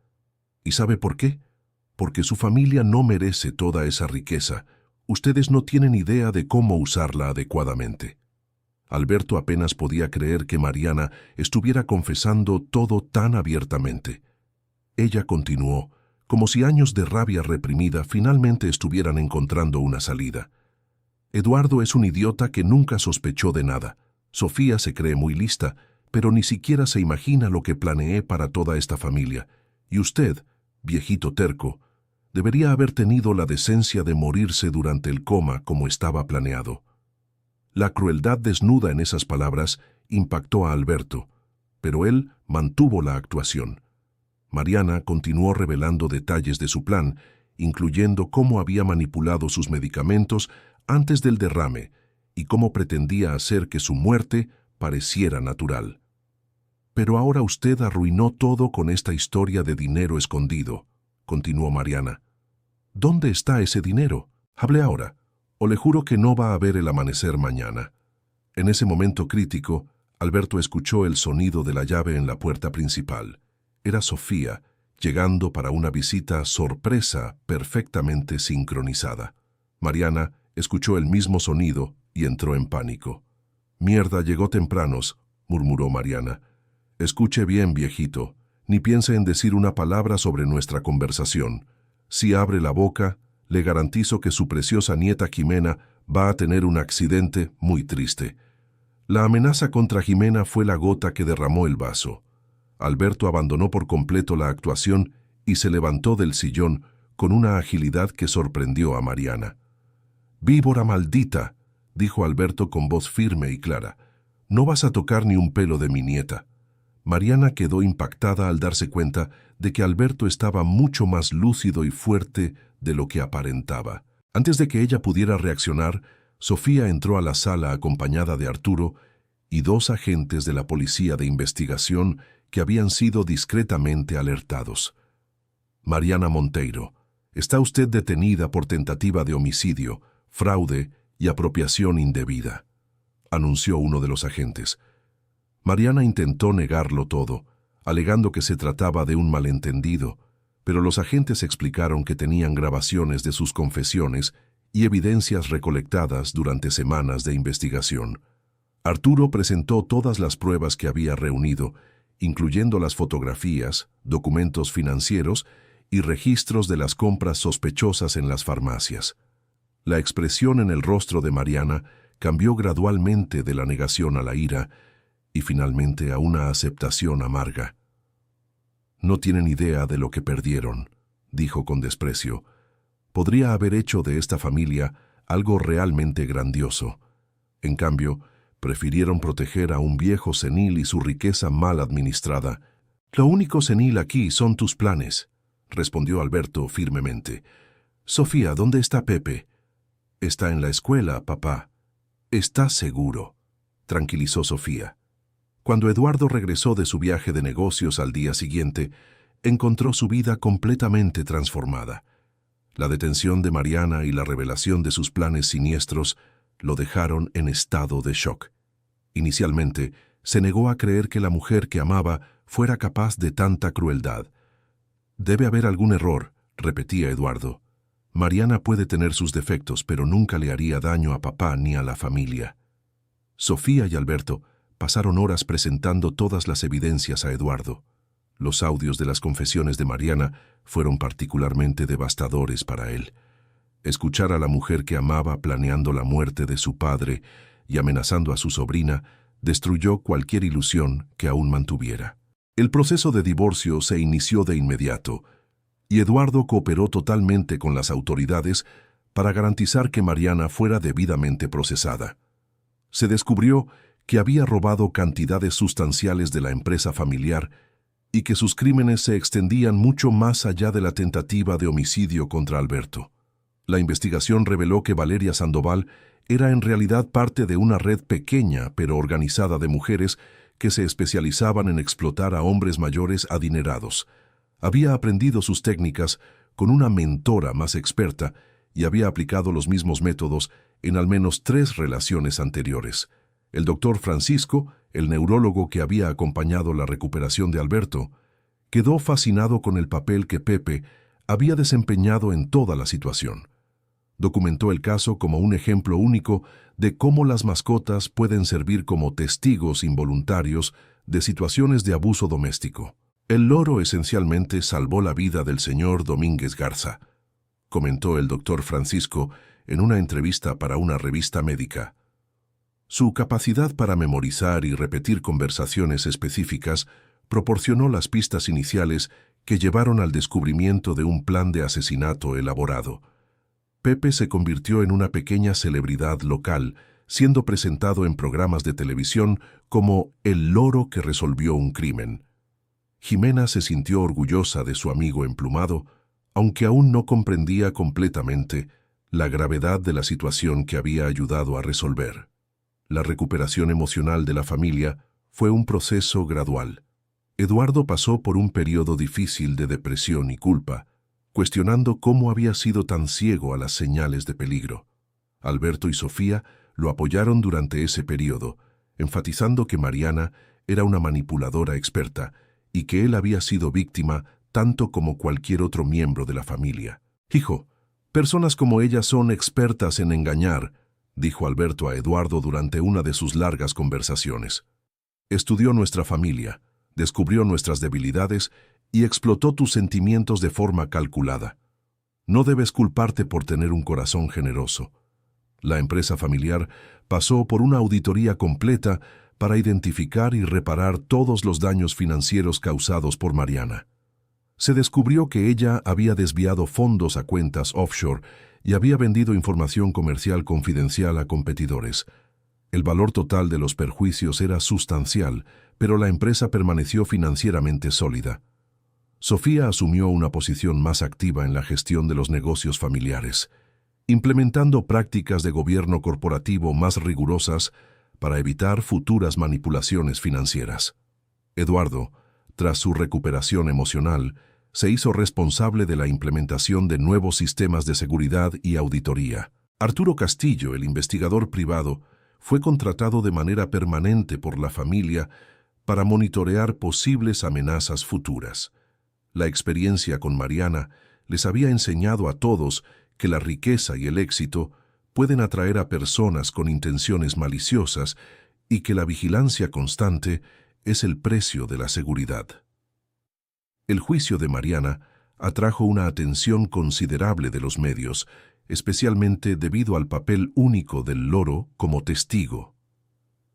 S1: ¿Y sabe por qué? Porque su familia no merece toda esa riqueza. Ustedes no tienen idea de cómo usarla adecuadamente». Alberto apenas podía creer que Mariana estuviera confesando todo tan abiertamente. Ella continuó, como si años de rabia reprimida finalmente estuvieran encontrando una salida. «Eduardo es un idiota que nunca sospechó de nada. Sofía se cree muy lista, pero ni siquiera se imagina lo que planeé para toda esta familia. Y usted, viejito terco, debería haber tenido la decencia de morirse durante el coma como estaba planeado». La crueldad desnuda en esas palabras impactó a Alberto, pero él mantuvo la actuación. Mariana continuó revelando detalles de su plan, incluyendo cómo había manipulado sus medicamentos antes del derrame y cómo pretendía hacer que su muerte pareciera natural. «Pero ahora usted arruinó todo con esta historia de dinero escondido», continuó Mariana. «¿Dónde está ese dinero? Hable ahora, o le juro que no va a ver el amanecer mañana». En ese momento crítico, Alberto escuchó el sonido de la llave en la puerta principal. Era Sofía, llegando para una visita sorpresa perfectamente sincronizada. Mariana escuchó el mismo sonido y entró en pánico. «Mierda, llegó tempranos», murmuró Mariana. «Escuche bien, viejito, ni piense en decir una palabra sobre nuestra conversación. Si abre la boca, le garantizo que su preciosa nieta Jimena va a tener un accidente muy triste». La amenaza contra Jimena fue la gota que derramó el vaso. Alberto abandonó por completo la actuación y se levantó del sillón con una agilidad que sorprendió a Mariana. «Víbora maldita», dijo Alberto con voz firme y clara. «No vas a tocar ni un pelo de mi nieta». Mariana quedó impactada al darse cuenta de que Alberto estaba mucho más lúcido y fuerte de lo que aparentaba. Antes de que ella pudiera reaccionar, Sofía entró a la sala acompañada de Arturo y 2 agentes de la policía de investigación que habían sido discretamente alertados. «Mariana Monteiro, está usted detenida por tentativa de homicidio, fraude y apropiación indebida», anunció uno de los agentes. Mariana intentó negarlo todo, alegando que se trataba de un malentendido, pero los agentes explicaron que tenían grabaciones de sus confesiones y evidencias recolectadas durante semanas de investigación. Arturo presentó todas las pruebas que había reunido, incluyendo las fotografías, documentos financieros y registros de las compras sospechosas en las farmacias. La expresión en el rostro de Mariana cambió gradualmente de la negación a la ira y finalmente a una aceptación amarga. «No tienen idea de lo que perdieron», dijo con desprecio. «Podría haber hecho de esta familia algo realmente grandioso. En cambio, prefirieron proteger a un viejo senil y su riqueza mal administrada». «Lo único senil aquí son tus planes», respondió Alberto firmemente. «Sofía, ¿dónde está Pepe?» «Está en la escuela, papá». «¿Estás seguro?», tranquilizó Sofía. Cuando Eduardo regresó de su viaje de negocios al día siguiente, encontró su vida completamente transformada. La detención de Mariana y la revelación de sus planes siniestros lo dejaron en estado de shock. Inicialmente, se negó a creer que la mujer que amaba fuera capaz de tanta crueldad. «Debe haber algún error», repetía Eduardo. «Mariana puede tener sus defectos, pero nunca le haría daño a papá ni a la familia». Sofía y Alberto pasaron horas presentando todas las evidencias a Eduardo. Los audios de las confesiones de Mariana fueron particularmente devastadores para él. Escuchar a la mujer que amaba planeando la muerte de su padre y amenazando a su sobrina destruyó cualquier ilusión que aún mantuviera. El proceso de divorcio se inició de inmediato, y Eduardo cooperó totalmente con las autoridades para garantizar que Mariana fuera debidamente procesada. Se descubrió que había robado cantidades sustanciales de la empresa familiar y que sus crímenes se extendían mucho más allá de la tentativa de homicidio contra Alberto. La investigación reveló que Valeria Sandoval era en realidad parte de una red pequeña pero organizada de mujeres que se especializaban en explotar a hombres mayores adinerados. Había aprendido sus técnicas con una mentora más experta y había aplicado los mismos métodos en al menos 3 relaciones anteriores. El doctor Francisco, el neurólogo que había acompañado la recuperación de Alberto, quedó fascinado con el papel que Pepe había desempeñado en toda la situación. Documentó el caso como un ejemplo único de cómo las mascotas pueden servir como testigos involuntarios de situaciones de abuso doméstico. El loro esencialmente salvó la vida del señor Domínguez Garza, comentó el doctor Francisco en una entrevista para una revista médica. Su capacidad para memorizar y repetir conversaciones específicas proporcionó las pistas iniciales que llevaron al descubrimiento de un plan de asesinato elaborado. Pepe se convirtió en una pequeña celebridad local, siendo presentado en programas de televisión como el loro que resolvió un crimen. Jimena se sintió orgullosa de su amigo emplumado, aunque aún no comprendía completamente la gravedad de la situación que había ayudado a resolver. La recuperación emocional de la familia fue un proceso gradual. Eduardo pasó por un periodo difícil de depresión y culpa, cuestionando cómo había sido tan ciego a las señales de peligro. Alberto y Sofía lo apoyaron durante ese periodo, enfatizando que Mariana era una manipuladora experta y que él había sido víctima tanto como cualquier otro miembro de la familia. «Hijo, personas como ella son expertas en engañar», dijo Alberto a Eduardo durante una de sus largas conversaciones. «Estudió nuestra familia, descubrió nuestras debilidades y explotó tus sentimientos de forma calculada. No debes culparte por tener un corazón generoso». La empresa familiar pasó por una auditoría completa para identificar y reparar todos los daños financieros causados por Mariana. Se descubrió que ella había desviado fondos a cuentas offshore y había vendido información comercial confidencial a competidores. El valor total de los perjuicios era sustancial, pero la empresa permaneció financieramente sólida. Sofía asumió una posición más activa en la gestión de los negocios familiares, implementando prácticas de gobierno corporativo más rigurosas para evitar futuras manipulaciones financieras. Eduardo, tras su recuperación emocional, se hizo responsable de la implementación de nuevos sistemas de seguridad y auditoría. Arturo Castillo, el investigador privado, fue contratado de manera permanente por la familia para monitorear posibles amenazas futuras. La experiencia con Mariana les había enseñado a todos que la riqueza y el éxito pueden atraer a personas con intenciones maliciosas y que la vigilancia constante es el precio de la seguridad. El juicio de Mariana atrajo una atención considerable de los medios, especialmente debido al papel único del loro como testigo.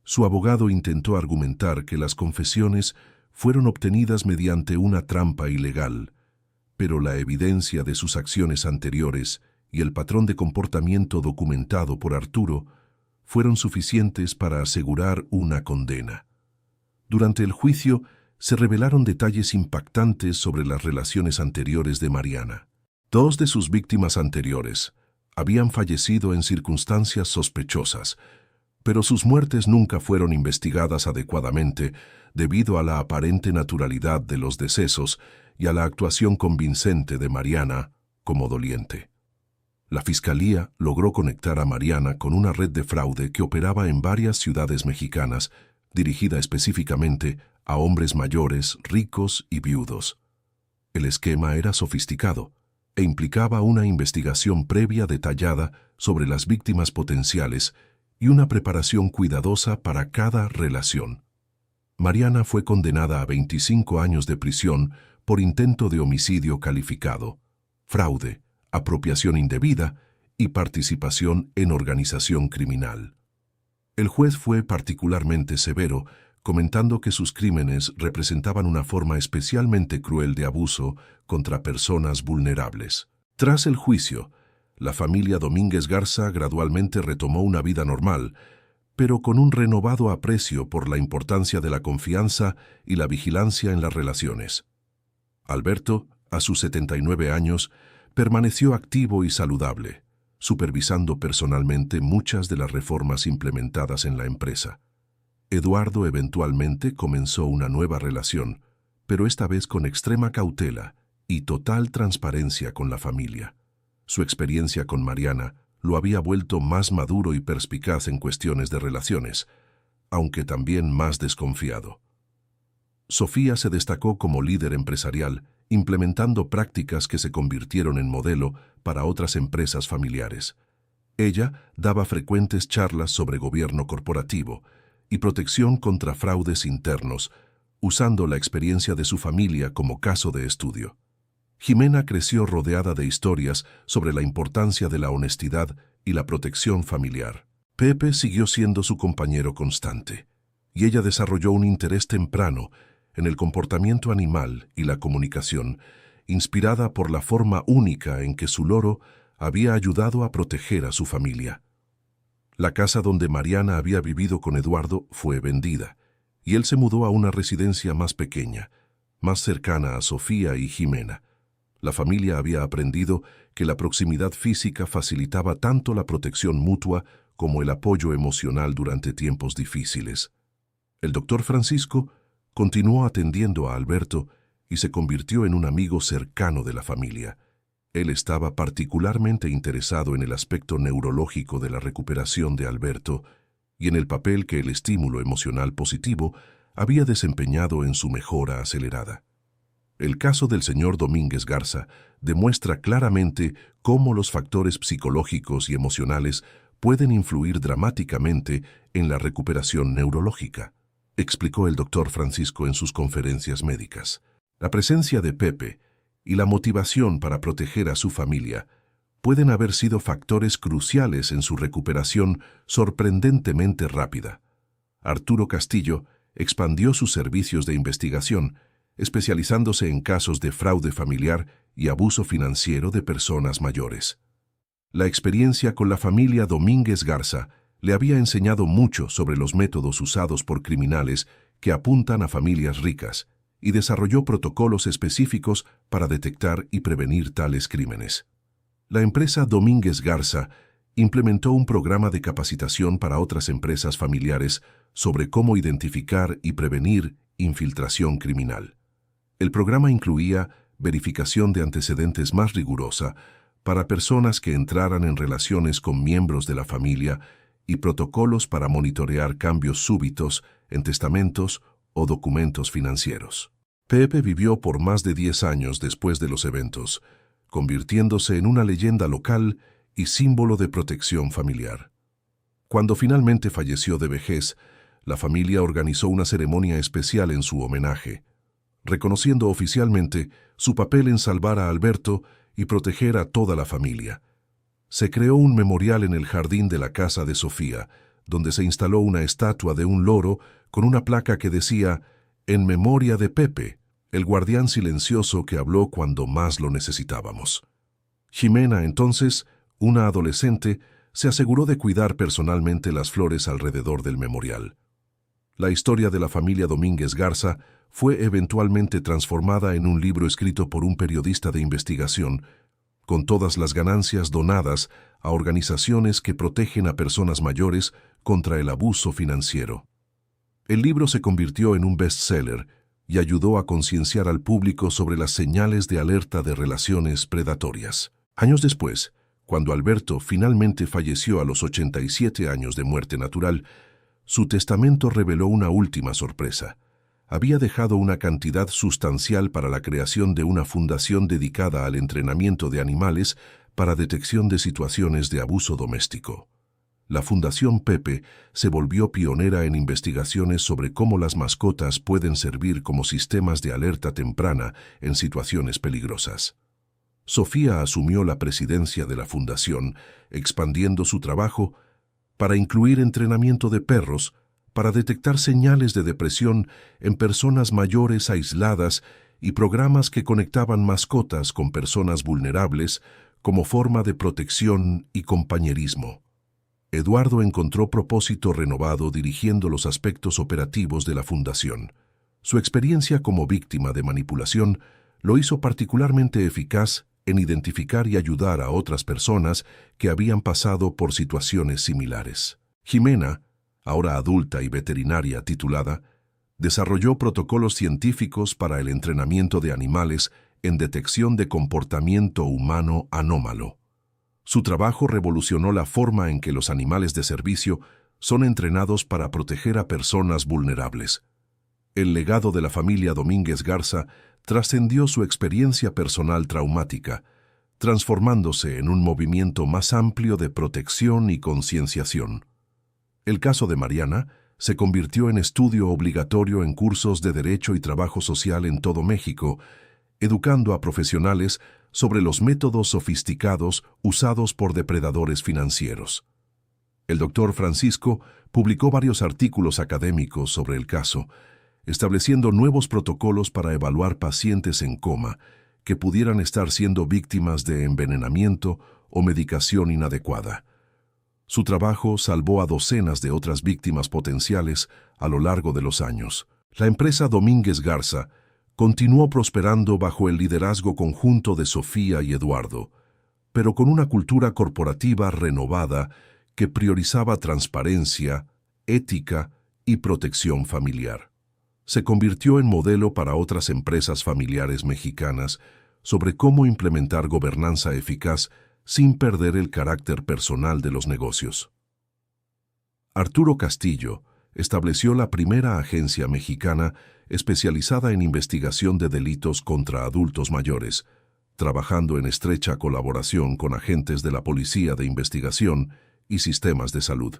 S1: Su abogado intentó argumentar que las confesiones fueron obtenidas mediante una trampa ilegal, pero la evidencia de sus acciones anteriores y el patrón de comportamiento documentado por Arturo fueron suficientes para asegurar una condena. Durante el juicio se revelaron detalles impactantes sobre las relaciones anteriores de Mariana. 2 de sus víctimas anteriores habían fallecido en circunstancias sospechosas, pero sus muertes nunca fueron investigadas adecuadamente debido a la aparente naturalidad de los decesos y a la actuación convincente de Mariana como doliente. La Fiscalía logró conectar a Mariana con una red de fraude que operaba en varias ciudades mexicanas, dirigida específicamente a hombres mayores, ricos y viudos. El esquema era sofisticado e implicaba una investigación previa detallada sobre las víctimas potenciales y una preparación cuidadosa para cada relación. Mariana fue condenada a 25 años de prisión por intento de homicidio calificado, fraude, apropiación indebida y participación en organización criminal. El juez fue particularmente severo, comentando que sus crímenes representaban una forma especialmente cruel de abuso contra personas vulnerables. Tras el juicio, la familia Domínguez Garza gradualmente retomó una vida normal, pero con un renovado aprecio por la importancia de la confianza y la vigilancia en las relaciones. Alberto, a sus 79 años, permaneció activo y saludable, supervisando personalmente muchas de las reformas implementadas en la empresa. Eduardo eventualmente comenzó una nueva relación, pero esta vez con extrema cautela y total transparencia con la familia. Su experiencia con Mariana lo había vuelto más maduro y perspicaz en cuestiones de relaciones, aunque también más desconfiado. Sofía se destacó como líder empresarial, implementando prácticas que se convirtieron en modelo para otras empresas familiares. Ella daba frecuentes charlas sobre gobierno corporativo y protección contra fraudes internos, usando la experiencia de su familia como caso de estudio. Jimena creció rodeada de historias sobre la importancia de la honestidad y la protección familiar. Pepe siguió siendo su compañero constante, y ella desarrolló un interés temprano en el comportamiento animal y la comunicación, inspirada por la forma única en que su loro había ayudado a proteger a su familia. La casa donde Mariana había vivido con Eduardo fue vendida, y él se mudó a una residencia más pequeña, más cercana a Sofía y Jimena. La familia había aprendido que la proximidad física facilitaba tanto la protección mutua como el apoyo emocional durante tiempos difíciles. El doctor Francisco continuó atendiendo a Alberto y se convirtió en un amigo cercano de la familia. Él estaba particularmente interesado en el aspecto neurológico de la recuperación de Alberto y en el papel que el estímulo emocional positivo había desempeñado en su mejora acelerada. El caso del señor Domínguez Garza demuestra claramente cómo los factores psicológicos y emocionales pueden influir dramáticamente en la recuperación neurológica, explicó el doctor Francisco en sus conferencias médicas. La presencia de Pepe y la motivación para proteger a su familia pueden haber sido factores cruciales en su recuperación sorprendentemente rápida. Arturo Castillo expandió sus servicios de investigación, especializándose en casos de fraude familiar y abuso financiero de personas mayores. La experiencia con la familia Domínguez Garza le había enseñado mucho sobre los métodos usados por criminales que apuntan a familias ricas y desarrolló protocolos específicos para detectar y prevenir tales crímenes. La empresa Domínguez Garza implementó un programa de capacitación para otras empresas familiares sobre cómo identificar y prevenir infiltración criminal. El programa incluía verificación de antecedentes más rigurosa para personas que entraran en relaciones con miembros de la familia y protocolos para monitorear cambios súbitos en testamentos o documentos financieros. Pepe vivió por más de 10 años después de los eventos, convirtiéndose en una leyenda local y símbolo de protección familiar. Cuando finalmente falleció de vejez, la familia organizó una ceremonia especial en su homenaje, reconociendo oficialmente su papel en salvar a Alberto y proteger a toda la familia. Se creó un memorial en el jardín de la casa de Sofía, donde se instaló una estatua de un loro con una placa que decía «En memoria de Pepe, el guardián silencioso que habló cuando más lo necesitábamos». Jimena, entonces, una adolescente, se aseguró de cuidar personalmente las flores alrededor del memorial. La historia de la familia Domínguez Garza fue eventualmente transformada en un libro escrito por un periodista de investigación, con todas las ganancias donadas a organizaciones que protegen a personas mayores contra el abuso financiero. El libro se convirtió en un bestseller y ayudó a concienciar al público sobre las señales de alerta de relaciones predatorias. Años después, cuando Alberto finalmente falleció a los 87 años de muerte natural, su testamento reveló una última sorpresa. Había dejado una cantidad sustancial para la creación de una fundación dedicada al entrenamiento de animales para detección de situaciones de abuso doméstico. La Fundación Pepe se volvió pionera en investigaciones sobre cómo las mascotas pueden servir como sistemas de alerta temprana en situaciones peligrosas. Sofía asumió la presidencia de la fundación, expandiendo su trabajo para incluir entrenamiento de perros para detectar señales de depresión en personas mayores aisladas y programas que conectaban mascotas con personas vulnerables como forma de protección y compañerismo. Eduardo encontró propósito renovado dirigiendo los aspectos operativos de la fundación. Su experiencia como víctima de manipulación lo hizo particularmente eficaz en identificar y ayudar a otras personas que habían pasado por situaciones similares. Jimena, ahora adulta y veterinaria titulada, desarrolló protocolos científicos para el entrenamiento de animales en detección de comportamiento humano anómalo. Su trabajo revolucionó la forma en que los animales de servicio son entrenados para proteger a personas vulnerables. El legado de la familia Domínguez Garza trascendió su experiencia personal traumática, transformándose en un movimiento más amplio de protección y concienciación. El caso de Mariana se convirtió en estudio obligatorio en cursos de Derecho y Trabajo Social en todo México, educando a profesionales sobre los métodos sofisticados usados por depredadores financieros. El doctor Francisco publicó varios artículos académicos sobre el caso, estableciendo nuevos protocolos para evaluar pacientes en coma que pudieran estar siendo víctimas de envenenamiento o medicación inadecuada. Su trabajo salvó a docenas de otras víctimas potenciales a lo largo de los años. La empresa Domínguez Garza continuó prosperando bajo el liderazgo conjunto de Sofía y Eduardo, pero con una cultura corporativa renovada que priorizaba transparencia, ética y protección familiar. Se convirtió en modelo para otras empresas familiares mexicanas sobre cómo implementar gobernanza eficaz sin perder el carácter personal de los negocios. Arturo Castillo estableció la primera agencia mexicana especializada en investigación de delitos contra adultos mayores, trabajando en estrecha colaboración con agentes de la Policía de Investigación y sistemas de salud.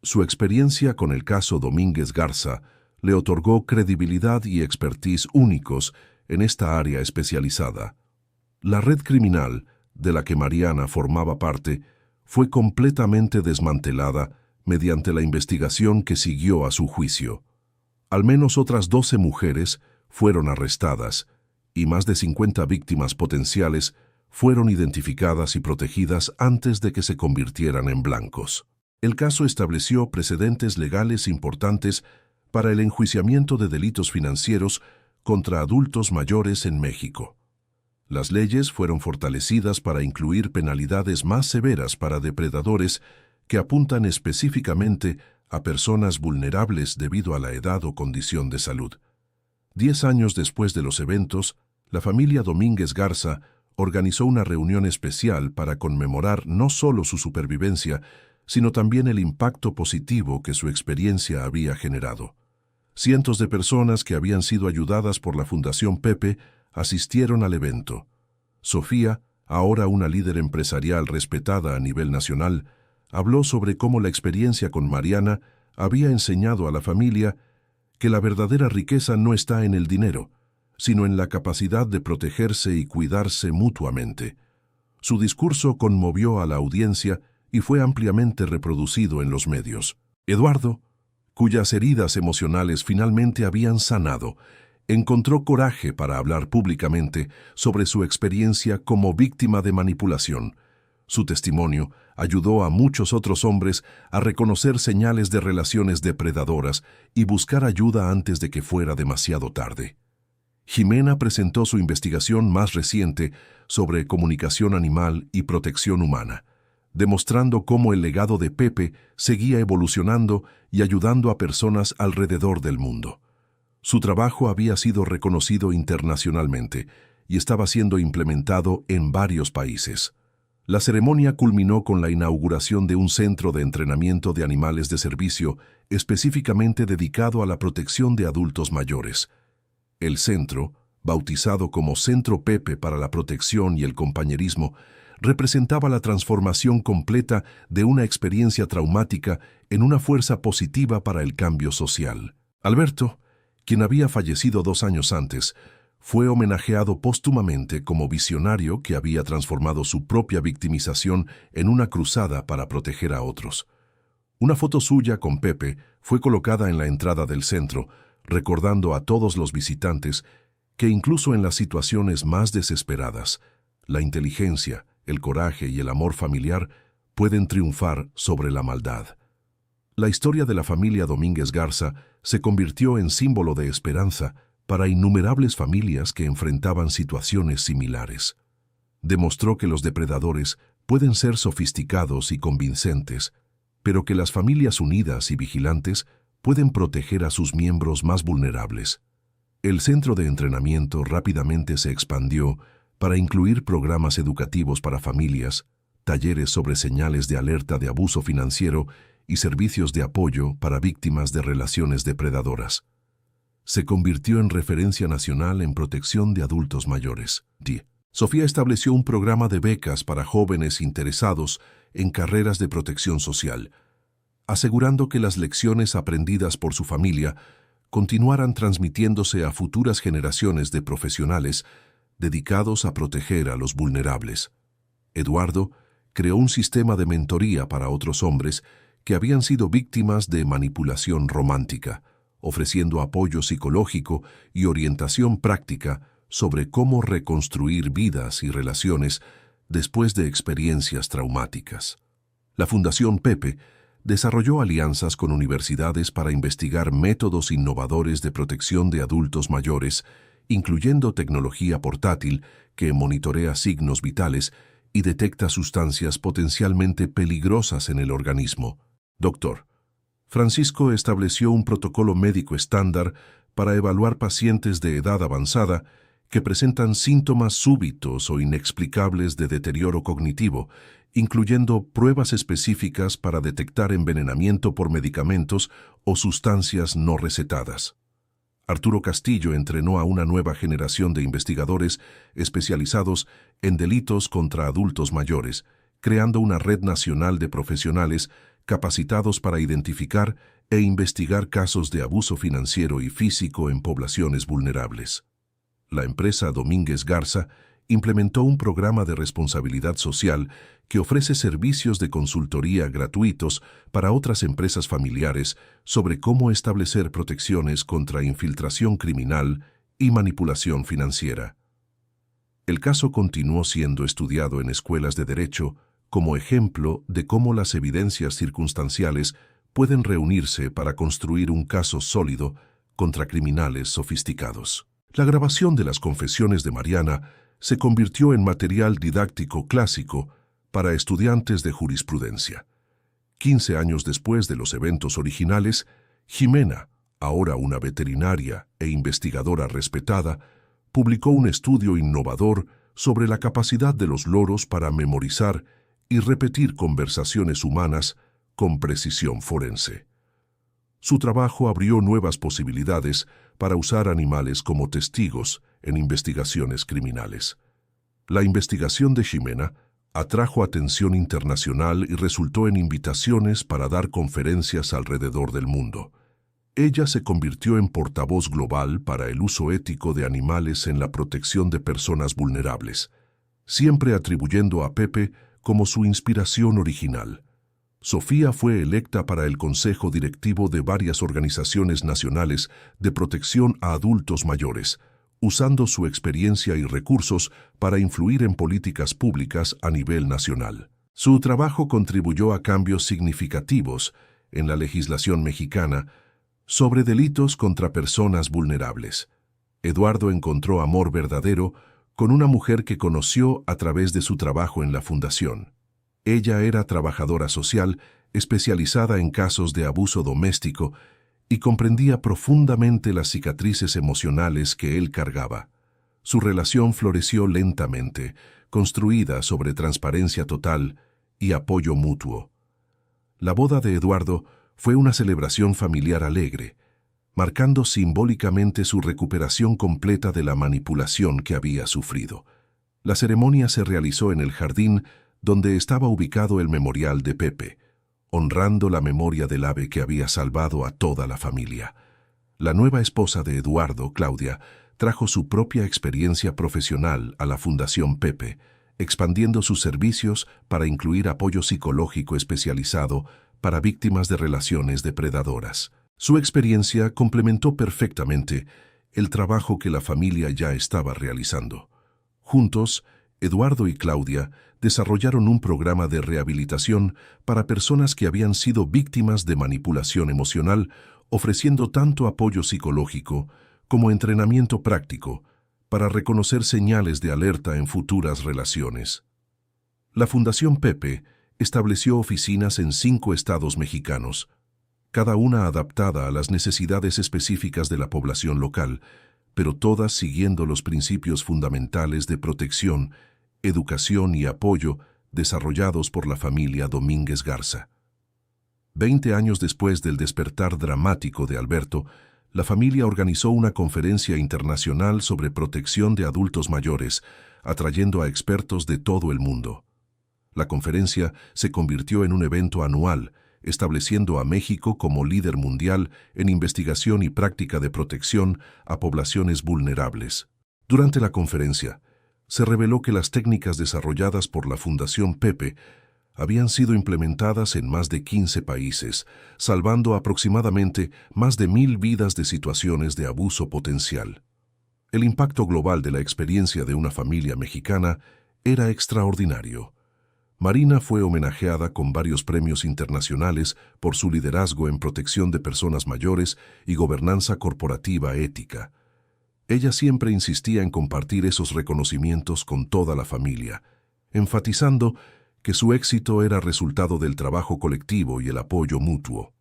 S1: Su experiencia con el caso Domínguez Garza le otorgó credibilidad y expertise únicos en esta área especializada. La red criminal, de la que Mariana formaba parte, fue completamente desmantelada mediante la investigación que siguió a su juicio. Al menos otras 12 mujeres fueron arrestadas y más de 50 víctimas potenciales fueron identificadas y protegidas antes de que se convirtieran en blancos. El caso estableció precedentes legales importantes para el enjuiciamiento de delitos financieros contra adultos mayores en México. Las leyes fueron fortalecidas para incluir penalidades más severas para depredadores que apuntan específicamente a personas vulnerables debido a la edad o condición de salud. 10 años después de los eventos, la familia Domínguez Garza organizó una reunión especial para conmemorar no solo su supervivencia, sino también el impacto positivo que su experiencia había generado. Cientos de personas que habían sido ayudadas por la Fundación Pepe asistieron al evento. Sofía, ahora una líder empresarial respetada a nivel nacional, habló sobre cómo la experiencia con Mariana había enseñado a la familia que la verdadera riqueza no está en el dinero, sino en la capacidad de protegerse y cuidarse mutuamente. Su discurso conmovió a la audiencia y fue ampliamente reproducido en los medios. Eduardo, cuyas heridas emocionales finalmente habían sanado, encontró coraje para hablar públicamente sobre su experiencia como víctima de manipulación. Su testimonio ayudó a muchos otros hombres a reconocer señales de relaciones depredadoras y buscar ayuda antes de que fuera demasiado tarde. Jimena presentó su investigación más reciente sobre comunicación animal y protección humana, demostrando cómo el legado de Pepe seguía evolucionando y ayudando a personas alrededor del mundo. Su trabajo había sido reconocido internacionalmente y estaba siendo implementado en varios países. La ceremonia culminó con la inauguración de un centro de entrenamiento de animales de servicio específicamente dedicado a la protección de adultos mayores. El centro, bautizado como Centro Pepe para la Protección y el Compañerismo, representaba la transformación completa de una experiencia traumática en una fuerza positiva para el cambio social. Alberto, quien había fallecido 2 años antes, fue homenajeado póstumamente como visionario que había transformado su propia victimización en una cruzada para proteger a otros. Una foto suya con Pepe fue colocada en la entrada del centro, recordando a todos los visitantes que incluso en las situaciones más desesperadas, la inteligencia, el coraje y el amor familiar pueden triunfar sobre la maldad. La historia de la familia Domínguez Garza se convirtió en símbolo de esperanza para innumerables familias que enfrentaban situaciones similares. Demostró que los depredadores pueden ser sofisticados y convincentes, pero que las familias unidas y vigilantes pueden proteger a sus miembros más vulnerables. El centro de entrenamiento rápidamente se expandió para incluir programas educativos para familias, talleres sobre señales de alerta de abuso financiero y servicios de apoyo para víctimas de relaciones depredadoras. Se convirtió en referencia nacional en protección de adultos mayores. Sofía estableció un programa de becas para jóvenes interesados en carreras de protección social, asegurando que las lecciones aprendidas por su familia continuaran transmitiéndose a futuras generaciones de profesionales dedicados a proteger a los vulnerables. Eduardo creó un sistema de mentoría para otros hombres que habían sido víctimas de manipulación romántica, ofreciendo apoyo psicológico y orientación práctica sobre cómo reconstruir vidas y relaciones después de experiencias traumáticas. La Fundación Pepe desarrolló alianzas con universidades para investigar métodos innovadores de protección de adultos mayores, incluyendo tecnología portátil que monitorea signos vitales y detecta sustancias potencialmente peligrosas en el organismo. Dr. Francisco estableció un protocolo médico estándar para evaluar pacientes de edad avanzada que presentan síntomas súbitos o inexplicables de deterioro cognitivo, incluyendo pruebas específicas para detectar envenenamiento por medicamentos o sustancias no recetadas. Arturo Castillo entrenó a una nueva generación de investigadores especializados en delitos contra adultos mayores, creando una red nacional de profesionales capacitados para identificar e investigar casos de abuso financiero y físico en poblaciones vulnerables. La empresa Domínguez Garza implementó un programa de responsabilidad social que ofrece servicios de consultoría gratuitos para otras empresas familiares sobre cómo establecer protecciones contra infiltración criminal y manipulación financiera. El caso continuó siendo estudiado en escuelas de derecho como ejemplo de cómo las evidencias circunstanciales pueden reunirse para construir un caso sólido contra criminales sofisticados. La grabación de las confesiones de Mariana se convirtió en material didáctico clásico para estudiantes de jurisprudencia. 15 años después de los eventos originales, Jimena, ahora una veterinaria e investigadora respetada, publicó un estudio innovador sobre la capacidad de los loros para memorizar y repetir conversaciones humanas con precisión forense. Su trabajo abrió nuevas posibilidades para usar animales como testigos en investigaciones criminales. La investigación de Jimena atrajo atención internacional y resultó en invitaciones para dar conferencias alrededor del mundo. Ella se convirtió en portavoz global para el uso ético de animales en la protección de personas vulnerables, siempre atribuyendo a Pepe como su inspiración original. Sofía fue electa para el consejo directivo de varias organizaciones nacionales de protección a adultos mayores, usando su experiencia y recursos para influir en políticas públicas a nivel nacional. Su trabajo contribuyó a cambios significativos en la legislación mexicana sobre delitos contra personas vulnerables. Eduardo encontró amor verdadero con una mujer que conoció a través de su trabajo en la fundación. Ella era trabajadora social especializada en casos de abuso doméstico y comprendía profundamente las cicatrices emocionales que él cargaba. Su relación floreció lentamente, construida sobre transparencia total y apoyo mutuo. La boda de Eduardo fue una celebración familiar alegre, marcando simbólicamente su recuperación completa de la manipulación que había sufrido. La ceremonia se realizó en el jardín donde estaba ubicado el memorial de Pepe, honrando la memoria del ave que había salvado a toda la familia. La nueva esposa de Eduardo, Claudia, trajo su propia experiencia profesional a la Fundación Pepe, expandiendo sus servicios para incluir apoyo psicológico especializado para víctimas de relaciones depredadoras. Su experiencia complementó perfectamente el trabajo que la familia ya estaba realizando. Juntos, Eduardo y Claudia desarrollaron un programa de rehabilitación para personas que habían sido víctimas de manipulación emocional, ofreciendo tanto apoyo psicológico como entrenamiento práctico para reconocer señales de alerta en futuras relaciones. La Fundación Pepe estableció oficinas en 5 estados mexicanos, cada una adaptada a las necesidades específicas de la población local, pero todas siguiendo los principios fundamentales de protección, educación y apoyo desarrollados por la familia Domínguez Garza. 20 años después del despertar dramático de Alberto, la familia organizó una conferencia internacional sobre protección de adultos mayores, atrayendo a expertos de todo el mundo. La conferencia se convirtió en un evento anual, estableciendo a México como líder mundial en investigación y práctica de protección a poblaciones vulnerables. Durante la conferencia, se reveló que las técnicas desarrolladas por la Fundación Pepe habían sido implementadas en más de 15 países, salvando aproximadamente más de 1,000 vidas de situaciones de abuso potencial. El impacto global de la experiencia de una familia mexicana era extraordinario. Marina fue homenajeada con varios premios internacionales por su liderazgo en protección de personas mayores y gobernanza corporativa ética. Ella siempre insistía en compartir esos reconocimientos con toda la familia, enfatizando que su éxito era resultado del trabajo colectivo y el apoyo mutuo.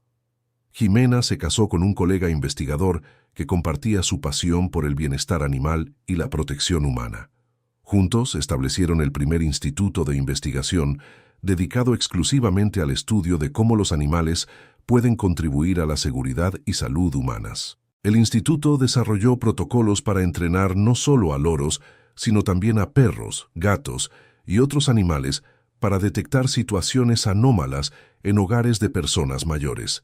S1: Jimena se casó con un colega investigador que compartía su pasión por el bienestar animal y la protección humana. Juntos establecieron el primer instituto de investigación dedicado exclusivamente al estudio de cómo los animales pueden contribuir a la seguridad y salud humanas. El instituto desarrolló protocolos para entrenar no solo a loros, sino también a perros, gatos y otros animales para detectar situaciones anómalas en hogares de personas mayores.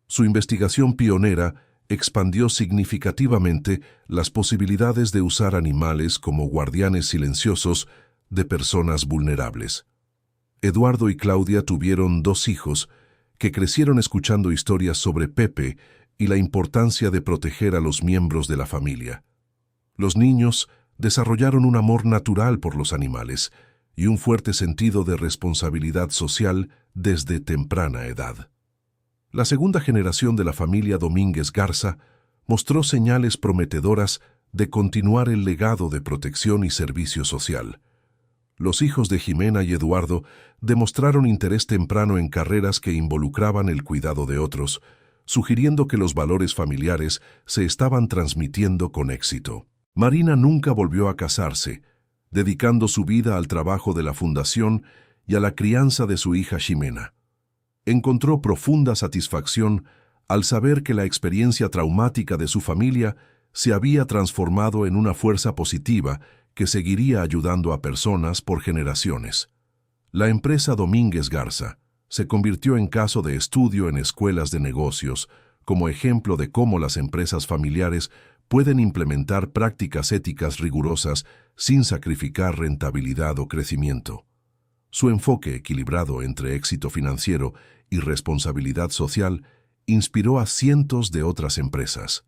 S1: Su investigación pionera expandió significativamente las posibilidades de usar animales como guardianes silenciosos de personas vulnerables. Eduardo y Claudia tuvieron 2 hijos que crecieron escuchando historias sobre Pepe y la importancia de proteger a los miembros de la familia. Los niños desarrollaron un amor natural por los animales y un fuerte sentido de responsabilidad social desde temprana edad. La segunda generación de la familia Domínguez Garza mostró señales prometedoras de continuar el legado de protección y servicio social. Los hijos de Jimena y Eduardo demostraron interés temprano en carreras que involucraban el cuidado de otros, sugiriendo que los valores familiares se estaban transmitiendo con éxito. Marina nunca volvió a casarse, dedicando su vida al trabajo de la fundación y a la crianza de su hija Jimena. Encontró profunda satisfacción al saber que la experiencia traumática de su familia se había transformado en una fuerza positiva que seguiría ayudando a personas por generaciones. La empresa Domínguez Garza se convirtió en caso de estudio en escuelas de negocios, como ejemplo de cómo las empresas familiares pueden implementar prácticas éticas rigurosas sin sacrificar rentabilidad o crecimiento. Su enfoque equilibrado entre éxito financiero y responsabilidad social inspiró a cientos de otras empresas.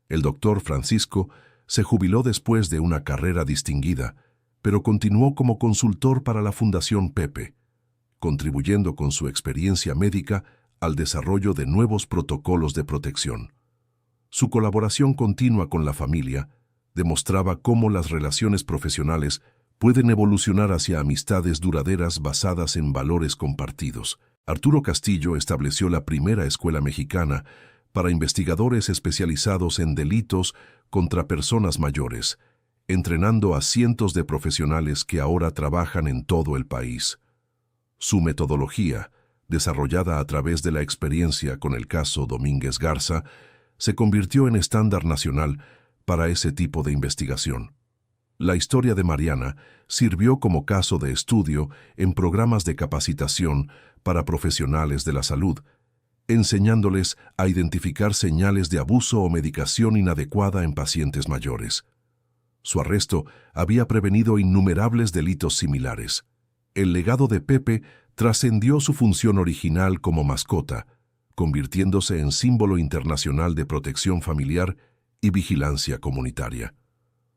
S1: El doctor Francisco se jubiló después de una carrera distinguida, pero continuó como consultor para la Fundación Pepe, contribuyendo con su experiencia médica al desarrollo de nuevos protocolos de protección. Su colaboración continua con la familia demostraba cómo las relaciones profesionales pueden evolucionar hacia amistades duraderas basadas en valores compartidos. Arturo Castillo estableció la primera escuela mexicana para investigadores especializados en delitos contra personas mayores, entrenando a cientos de profesionales que ahora trabajan en todo el país. Su metodología, desarrollada a través de la experiencia con el caso Domínguez Garza, se convirtió en estándar nacional para ese tipo de investigación. La historia de Mariana sirvió como caso de estudio en programas de capacitación para profesionales de la salud, enseñándoles a identificar señales de abuso o medicación inadecuada en pacientes mayores. Su arresto había prevenido innumerables delitos similares. El legado de Pepe trascendió su función original como mascota, convirtiéndose en símbolo internacional de protección familiar y vigilancia comunitaria.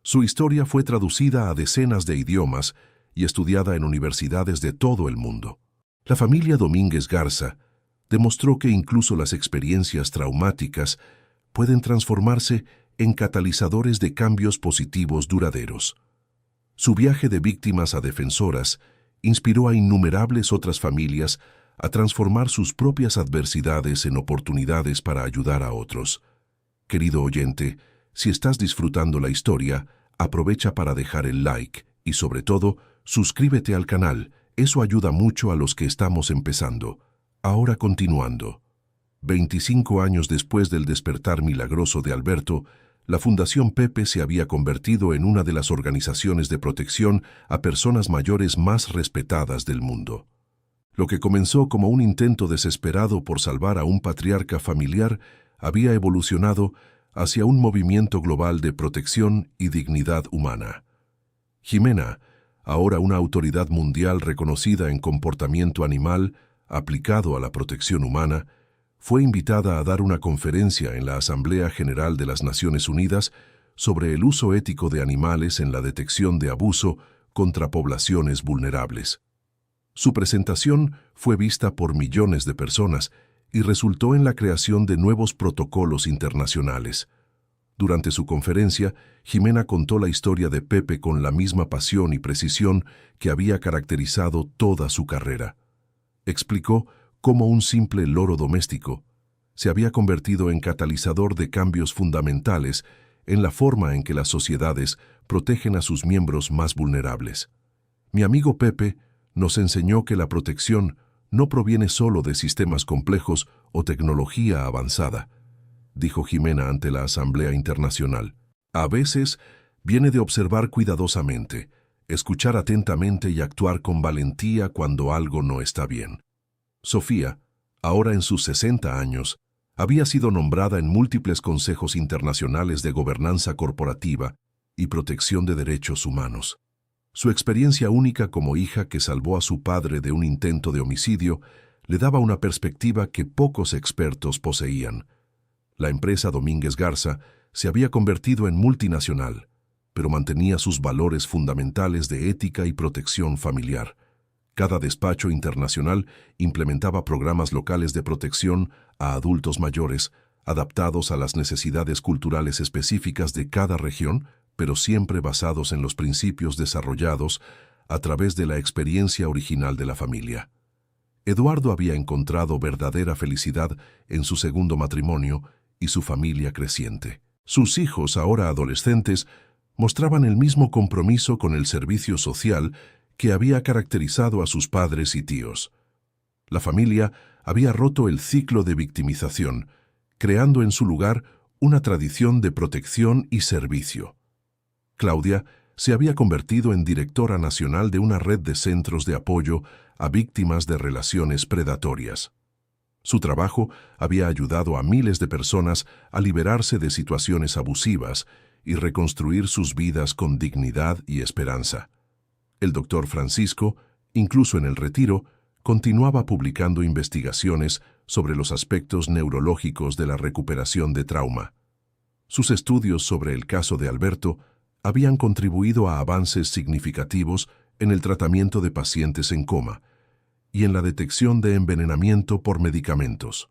S1: Su historia fue traducida a decenas de idiomas y estudiada en universidades de todo el mundo. La familia Domínguez Garza demostró que incluso las experiencias traumáticas pueden transformarse en catalizadores de cambios positivos duraderos. Su viaje de víctimas a defensoras inspiró a innumerables otras familias a transformar sus propias adversidades en oportunidades para ayudar a otros. Querido oyente, si estás disfrutando la historia, aprovecha para dejar el like y, sobre todo, suscríbete al canal. Eso ayuda mucho a los que estamos empezando. Ahora continuando. 25 años después del despertar milagroso de Alberto, la Fundación Pepe se había convertido en una de las organizaciones de protección a personas mayores más respetadas del mundo. Lo que comenzó como un intento desesperado por salvar a un patriarca familiar había evolucionado hacia un movimiento global de protección y dignidad humana. Jimena, ahora una autoridad mundial reconocida en comportamiento animal aplicado a la protección humana, fue invitada a dar una conferencia en la Asamblea General de las Naciones Unidas sobre el uso ético de animales en la detección de abuso contra poblaciones vulnerables. Su presentación fue vista por millones de personas y resultó en la creación de nuevos protocolos internacionales. Durante su conferencia, Jimena contó la historia de Pepe con la misma pasión y precisión que había caracterizado toda su carrera. Explicó cómo un simple loro doméstico se había convertido en catalizador de cambios fundamentales en la forma en que las sociedades protegen a sus miembros más vulnerables. Mi amigo Pepe nos enseñó que la protección no proviene solo de sistemas complejos o tecnología avanzada, dijo Jimena ante la Asamblea Internacional. A veces viene de observar cuidadosamente, escuchar atentamente y actuar con valentía cuando algo no está bien. Sofía, ahora en sus 60 años, había sido nombrada en múltiples consejos internacionales de gobernanza corporativa y protección de derechos humanos. Su experiencia única como hija que salvó a su padre de un intento de homicidio le daba una perspectiva que pocos expertos poseían. La empresa Domínguez Garza se había convertido en multinacional, pero mantenía sus valores fundamentales de ética y protección familiar. Cada despacho internacional implementaba programas locales de protección a adultos mayores, adaptados a las necesidades culturales específicas de cada región, pero siempre basados en los principios desarrollados a través de la experiencia original de la familia. Eduardo había encontrado verdadera felicidad en su segundo matrimonio y su familia creciente. Sus hijos, ahora adolescentes, mostraban el mismo compromiso con el servicio social que había caracterizado a sus padres y tíos. La familia había roto el ciclo de victimización, creando en su lugar una tradición de protección y servicio. Claudia se había convertido en directora nacional de una red de centros de apoyo a víctimas de relaciones predatorias. Su trabajo había ayudado a miles de personas a liberarse de situaciones abusivas y reconstruir sus vidas con dignidad y esperanza. El doctor Francisco, incluso en el retiro, continuaba publicando investigaciones sobre los aspectos neurológicos de la recuperación de trauma. Sus estudios sobre el caso de Alberto habían contribuido a avances significativos en el tratamiento de pacientes en coma y en la detección de envenenamiento por medicamentos.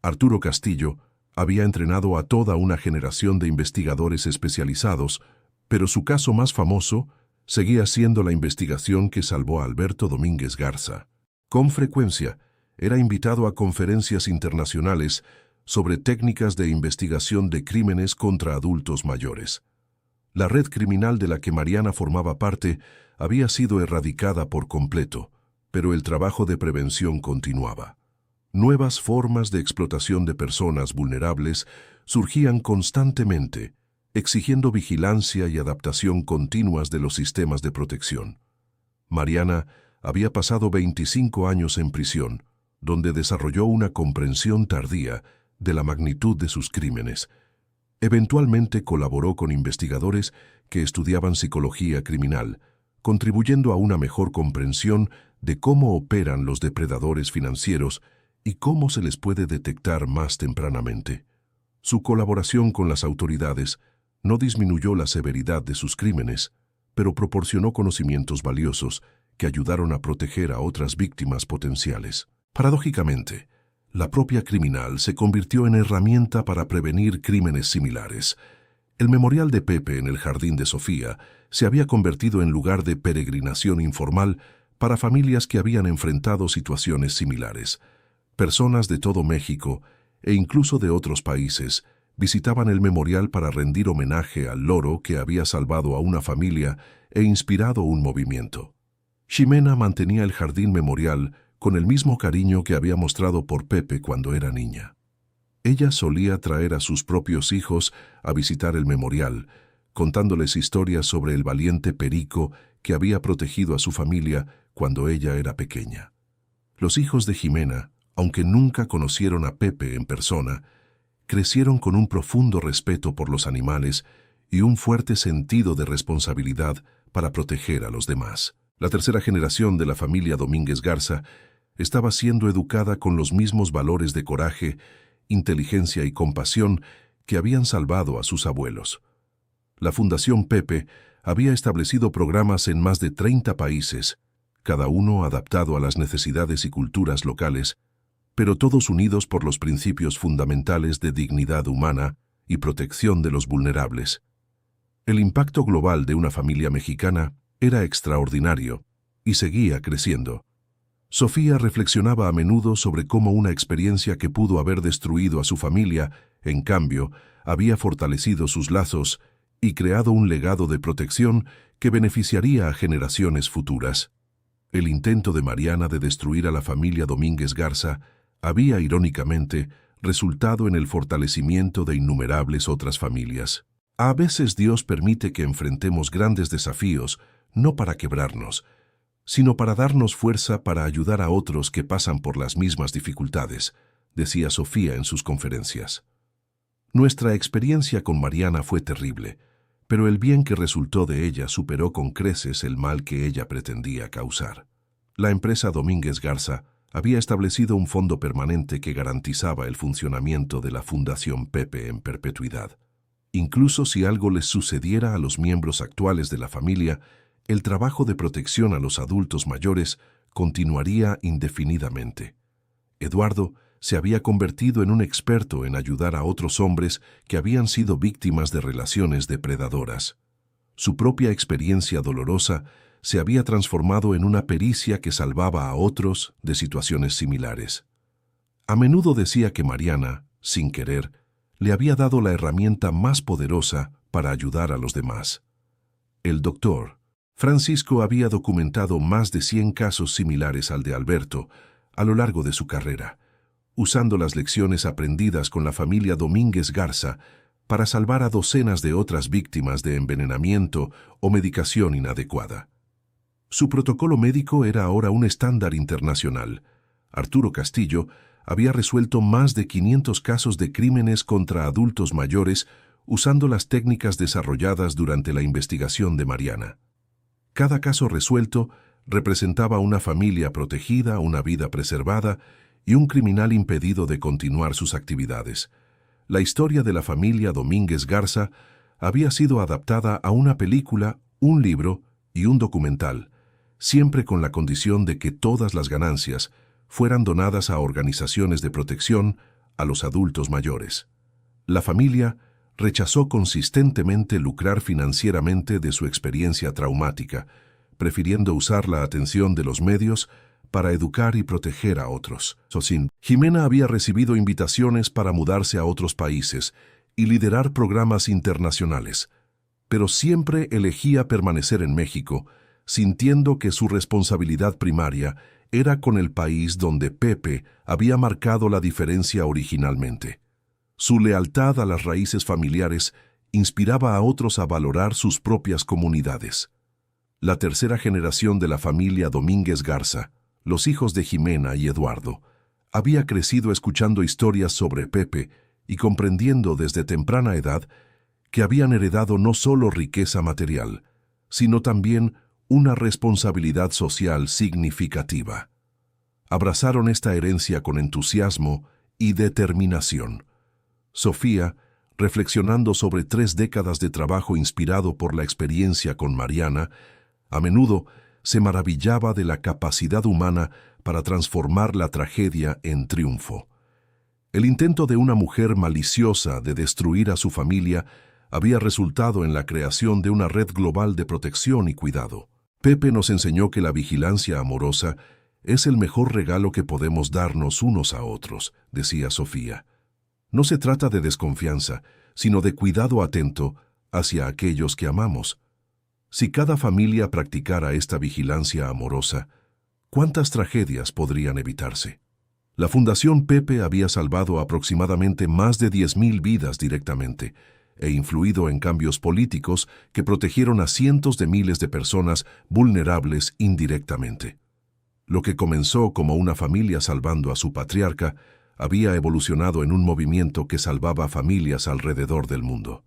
S1: Arturo Castillo había entrenado a toda una generación de investigadores especializados, pero su caso más famoso seguía siendo la investigación que salvó a Alberto Domínguez Garza. Con frecuencia, era invitado a conferencias internacionales sobre técnicas de investigación de crímenes contra adultos mayores. La red criminal de la que Mariana formaba parte había sido erradicada por completo, pero el trabajo de prevención continuaba. Nuevas formas de explotación de personas vulnerables surgían constantemente, exigiendo vigilancia y adaptación continuas de los sistemas de protección. Mariana había pasado 25 años en prisión, donde desarrolló una comprensión tardía de la magnitud de sus crímenes. Eventualmente colaboró con investigadores que estudiaban psicología criminal, contribuyendo a una mejor comprensión de cómo operan los depredadores financieros y cómo se les puede detectar más tempranamente. Su colaboración con las autoridades no disminuyó la severidad de sus crímenes, pero proporcionó conocimientos valiosos que ayudaron a proteger a otras víctimas potenciales. Paradójicamente, La propia criminal se convirtió en herramienta para prevenir crímenes similares. El memorial de Pepe en el jardín de Sofía se había convertido en lugar de peregrinación informal para familias que habían enfrentado situaciones similares. Personas de todo México e incluso de otros países visitaban el memorial para rendir homenaje al loro que había salvado a una familia e inspirado un movimiento. Ximena mantenía el jardín memorial con el mismo cariño que había mostrado por Pepe cuando era niña. Ella solía traer a sus propios hijos a visitar el memorial, contándoles historias sobre el valiente Perico que había protegido a su familia cuando ella era pequeña. Los hijos de Ximena, aunque nunca conocieron a Pepe en persona, crecieron con un profundo respeto por los animales y un fuerte sentido de responsabilidad para proteger a los demás. La tercera generación de la familia Domínguez Garza estaba siendo educada con los mismos valores de coraje, inteligencia y compasión que habían salvado a sus abuelos. La Fundación Pepe había establecido programas en más de 30 países, cada uno adaptado a las necesidades y culturas locales, pero todos unidos por los principios fundamentales de dignidad humana y protección de los vulnerables. El impacto global de una familia mexicana era extraordinario y seguía creciendo. Sofía reflexionaba a menudo sobre cómo una experiencia que pudo haber destruido a su familia, en cambio, había fortalecido sus lazos y creado un legado de protección que beneficiaría a generaciones futuras. El intento de Mariana de destruir a la familia Domínguez Garza había, irónicamente, resultado en el fortalecimiento de innumerables otras familias. A veces Dios permite que enfrentemos grandes desafíos, no para quebrarnos, sino para darnos fuerza para ayudar a otros que pasan por las mismas dificultades, decía Sofía en sus conferencias. Nuestra experiencia con Mariana fue terrible, pero el bien que resultó de ella superó con creces el mal que ella pretendía causar. La empresa Domínguez Garza había establecido un fondo permanente que garantizaba el funcionamiento de la Fundación Pepe en perpetuidad. Incluso si algo les sucediera a los miembros actuales de la familia, el trabajo de protección a los adultos mayores continuaría indefinidamente. Eduardo se había convertido en un experto en ayudar a otros hombres que habían sido víctimas de relaciones depredadoras. Su propia experiencia dolorosa se había transformado en una pericia que salvaba a otros de situaciones similares. A menudo decía que Mariana, sin querer, le había dado la herramienta más poderosa para ayudar a los demás. El doctor Francisco había documentado más de 100 casos similares al de Alberto a lo largo de su carrera, usando las lecciones aprendidas con la familia Domínguez Garza para salvar a docenas de otras víctimas de envenenamiento o medicación inadecuada. Su protocolo médico era ahora un estándar internacional. Arturo Castillo había resuelto más de 500 casos de crímenes contra adultos mayores usando las técnicas desarrolladas durante la investigación de Mariana. Cada caso resuelto representaba una familia protegida, una vida preservada y un criminal impedido de continuar sus actividades. La historia de la familia Domínguez Garza había sido adaptada a una película, un libro y un documental, siempre con la condición de que todas las ganancias fueran donadas a organizaciones de protección a los adultos mayores. La familia rechazó consistentemente lucrar financieramente de su experiencia traumática, prefiriendo usar la atención de los medios para educar y proteger a otros. Ximena había recibido invitaciones para mudarse a otros países y liderar programas internacionales, pero siempre elegía permanecer en México, sintiendo que su responsabilidad primaria era con el país donde Pepe había marcado la diferencia originalmente. Su lealtad a las raíces familiares inspiraba a otros a valorar sus propias comunidades. La tercera generación de la familia Domínguez Garza, los hijos de Ximena y Eduardo, había crecido escuchando historias sobre Pepe y comprendiendo desde temprana edad que habían heredado no solo riqueza material, sino también una responsabilidad social significativa. Abrazaron esta herencia con entusiasmo y determinación. Sofía, reflexionando sobre 3 décadas de trabajo inspirado por la experiencia con Mariana, a menudo se maravillaba de la capacidad humana para transformar la tragedia en triunfo. El intento de una mujer maliciosa de destruir a su familia había resultado en la creación de una red global de protección y cuidado. Pepe nos enseñó que la vigilancia amorosa es el mejor regalo que podemos darnos unos a otros, decía Sofía. No se trata de desconfianza, sino de cuidado atento hacia aquellos que amamos. Si cada familia practicara esta vigilancia amorosa, ¿cuántas tragedias podrían evitarse? La Fundación Pepe había salvado aproximadamente más de 10.000 vidas directamente e influido en cambios políticos que protegieron a cientos de miles de personas vulnerables indirectamente. Lo que comenzó como una familia salvando a su patriarca había evolucionado en un movimiento que salvaba familias alrededor del mundo.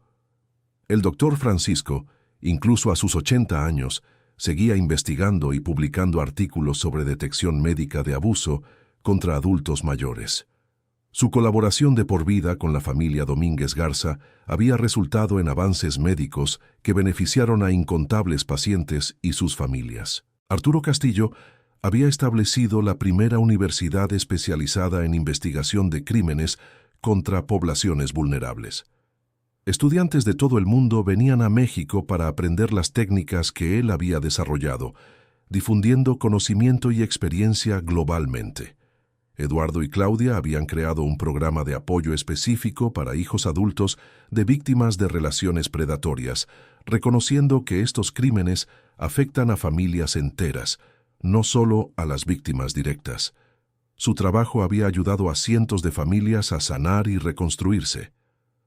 S1: El doctor Francisco, incluso a sus 80 años, seguía investigando y publicando artículos sobre detección médica de abuso contra adultos mayores. Su colaboración de por vida con la familia Domínguez Garza había resultado en avances médicos que beneficiaron a incontables pacientes y sus familias. Arturo Castillo había establecido la primera universidad especializada en investigación de crímenes contra poblaciones vulnerables. Estudiantes de todo el mundo venían a México para aprender las técnicas que él había desarrollado, difundiendo conocimiento y experiencia globalmente. Eduardo y Claudia habían creado un programa de apoyo específico para hijos adultos de víctimas de relaciones predatorias, reconociendo que estos crímenes afectan a familias enteras, no solo a las víctimas directas. Su trabajo había ayudado a cientos de familias a sanar y reconstruirse.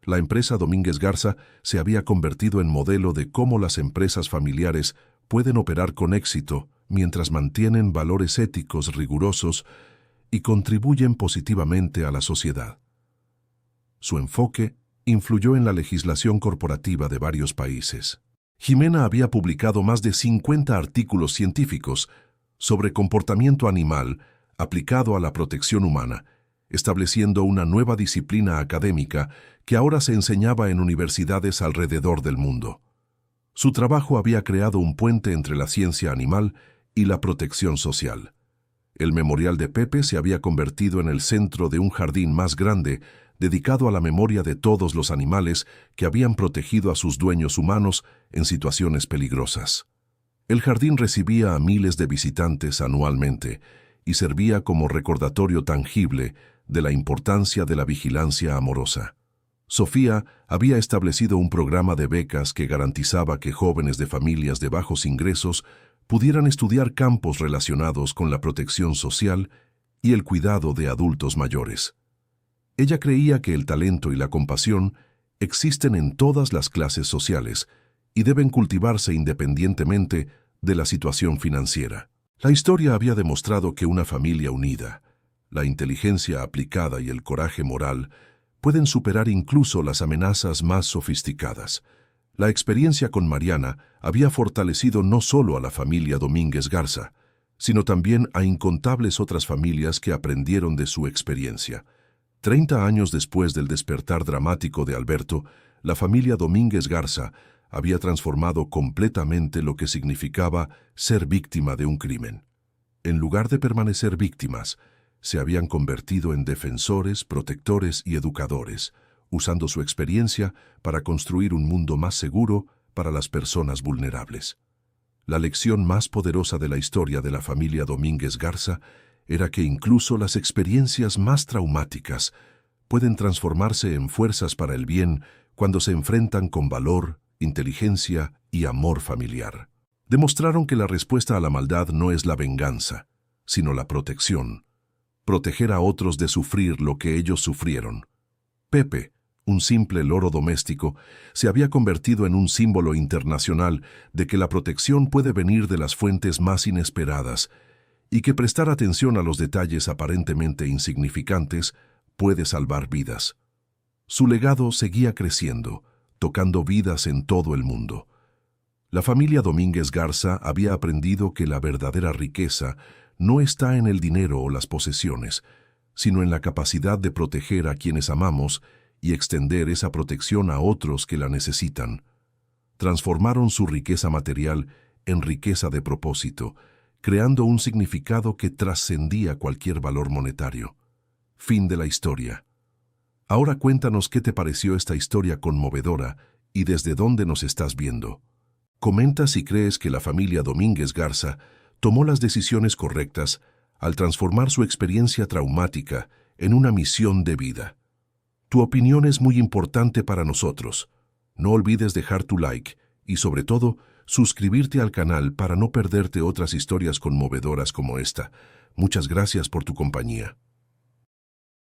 S1: La empresa Domínguez Garza se había convertido en modelo de cómo las empresas familiares pueden operar con éxito mientras mantienen valores éticos rigurosos y contribuyen positivamente a la sociedad. Su enfoque influyó en la legislación corporativa de varios países. Jimena había publicado más de 50 artículos científicos sobre comportamiento animal aplicado a la protección humana, estableciendo una nueva disciplina académica que ahora se enseñaba en universidades alrededor del mundo. Su trabajo había creado un puente entre la ciencia animal y la protección social. El Memorial de Pepe se había convertido en el centro de un jardín más grande dedicado a la memoria de todos los animales que habían protegido a sus dueños humanos en situaciones peligrosas. El jardín recibía a miles de visitantes anualmente y servía como recordatorio tangible de la importancia de la vigilancia amorosa. Sofía había establecido un programa de becas que garantizaba que jóvenes de familias de bajos ingresos pudieran estudiar campos relacionados con la protección social y el cuidado de adultos mayores. Ella creía que el talento y la compasión existen en todas las clases sociales y deben cultivarse independientemente de la situación financiera. La historia había demostrado que una familia unida, la inteligencia aplicada y el coraje moral pueden superar incluso las amenazas más sofisticadas. La experiencia con Mariana había fortalecido no solo a la familia Domínguez Garza, sino también a incontables otras familias que aprendieron de su experiencia. 30 años después del despertar dramático de Alberto, la familia Domínguez Garza había transformado completamente lo que significaba ser víctima de un crimen. En lugar de permanecer víctimas, se habían convertido en defensores, protectores y educadores, usando su experiencia para construir un mundo más seguro para las personas vulnerables. La lección más poderosa de la historia de la familia Domínguez Garza era que incluso las experiencias más traumáticas pueden transformarse en fuerzas para el bien cuando se enfrentan con valor, inteligencia y amor familiar. Demostraron que la respuesta a la maldad no es la venganza, sino la protección. Proteger a otros de sufrir lo que ellos sufrieron. Pepe, un simple loro doméstico, se había convertido en un símbolo internacional de que la protección puede venir de las fuentes más inesperadas y que prestar atención a los detalles aparentemente insignificantes puede salvar vidas. Su legado seguía creciendo, tocando vidas en todo el mundo. La familia Domínguez Garza había aprendido que la verdadera riqueza no está en el dinero o las posesiones, sino en la capacidad de proteger a quienes amamos y extender esa protección a otros que la necesitan. Transformaron su riqueza material en riqueza de propósito, creando un significado que trascendía cualquier valor monetario. Fin de la historia. Ahora cuéntanos qué te pareció esta historia conmovedora y desde dónde nos estás viendo. Comenta si crees que la familia Domínguez Garza tomó las decisiones correctas al transformar su experiencia traumática en una misión de vida. Tu opinión es muy importante para nosotros. No olvides dejar tu like y, sobre todo, suscribirte al canal para no perderte otras historias conmovedoras como esta. Muchas gracias por tu compañía.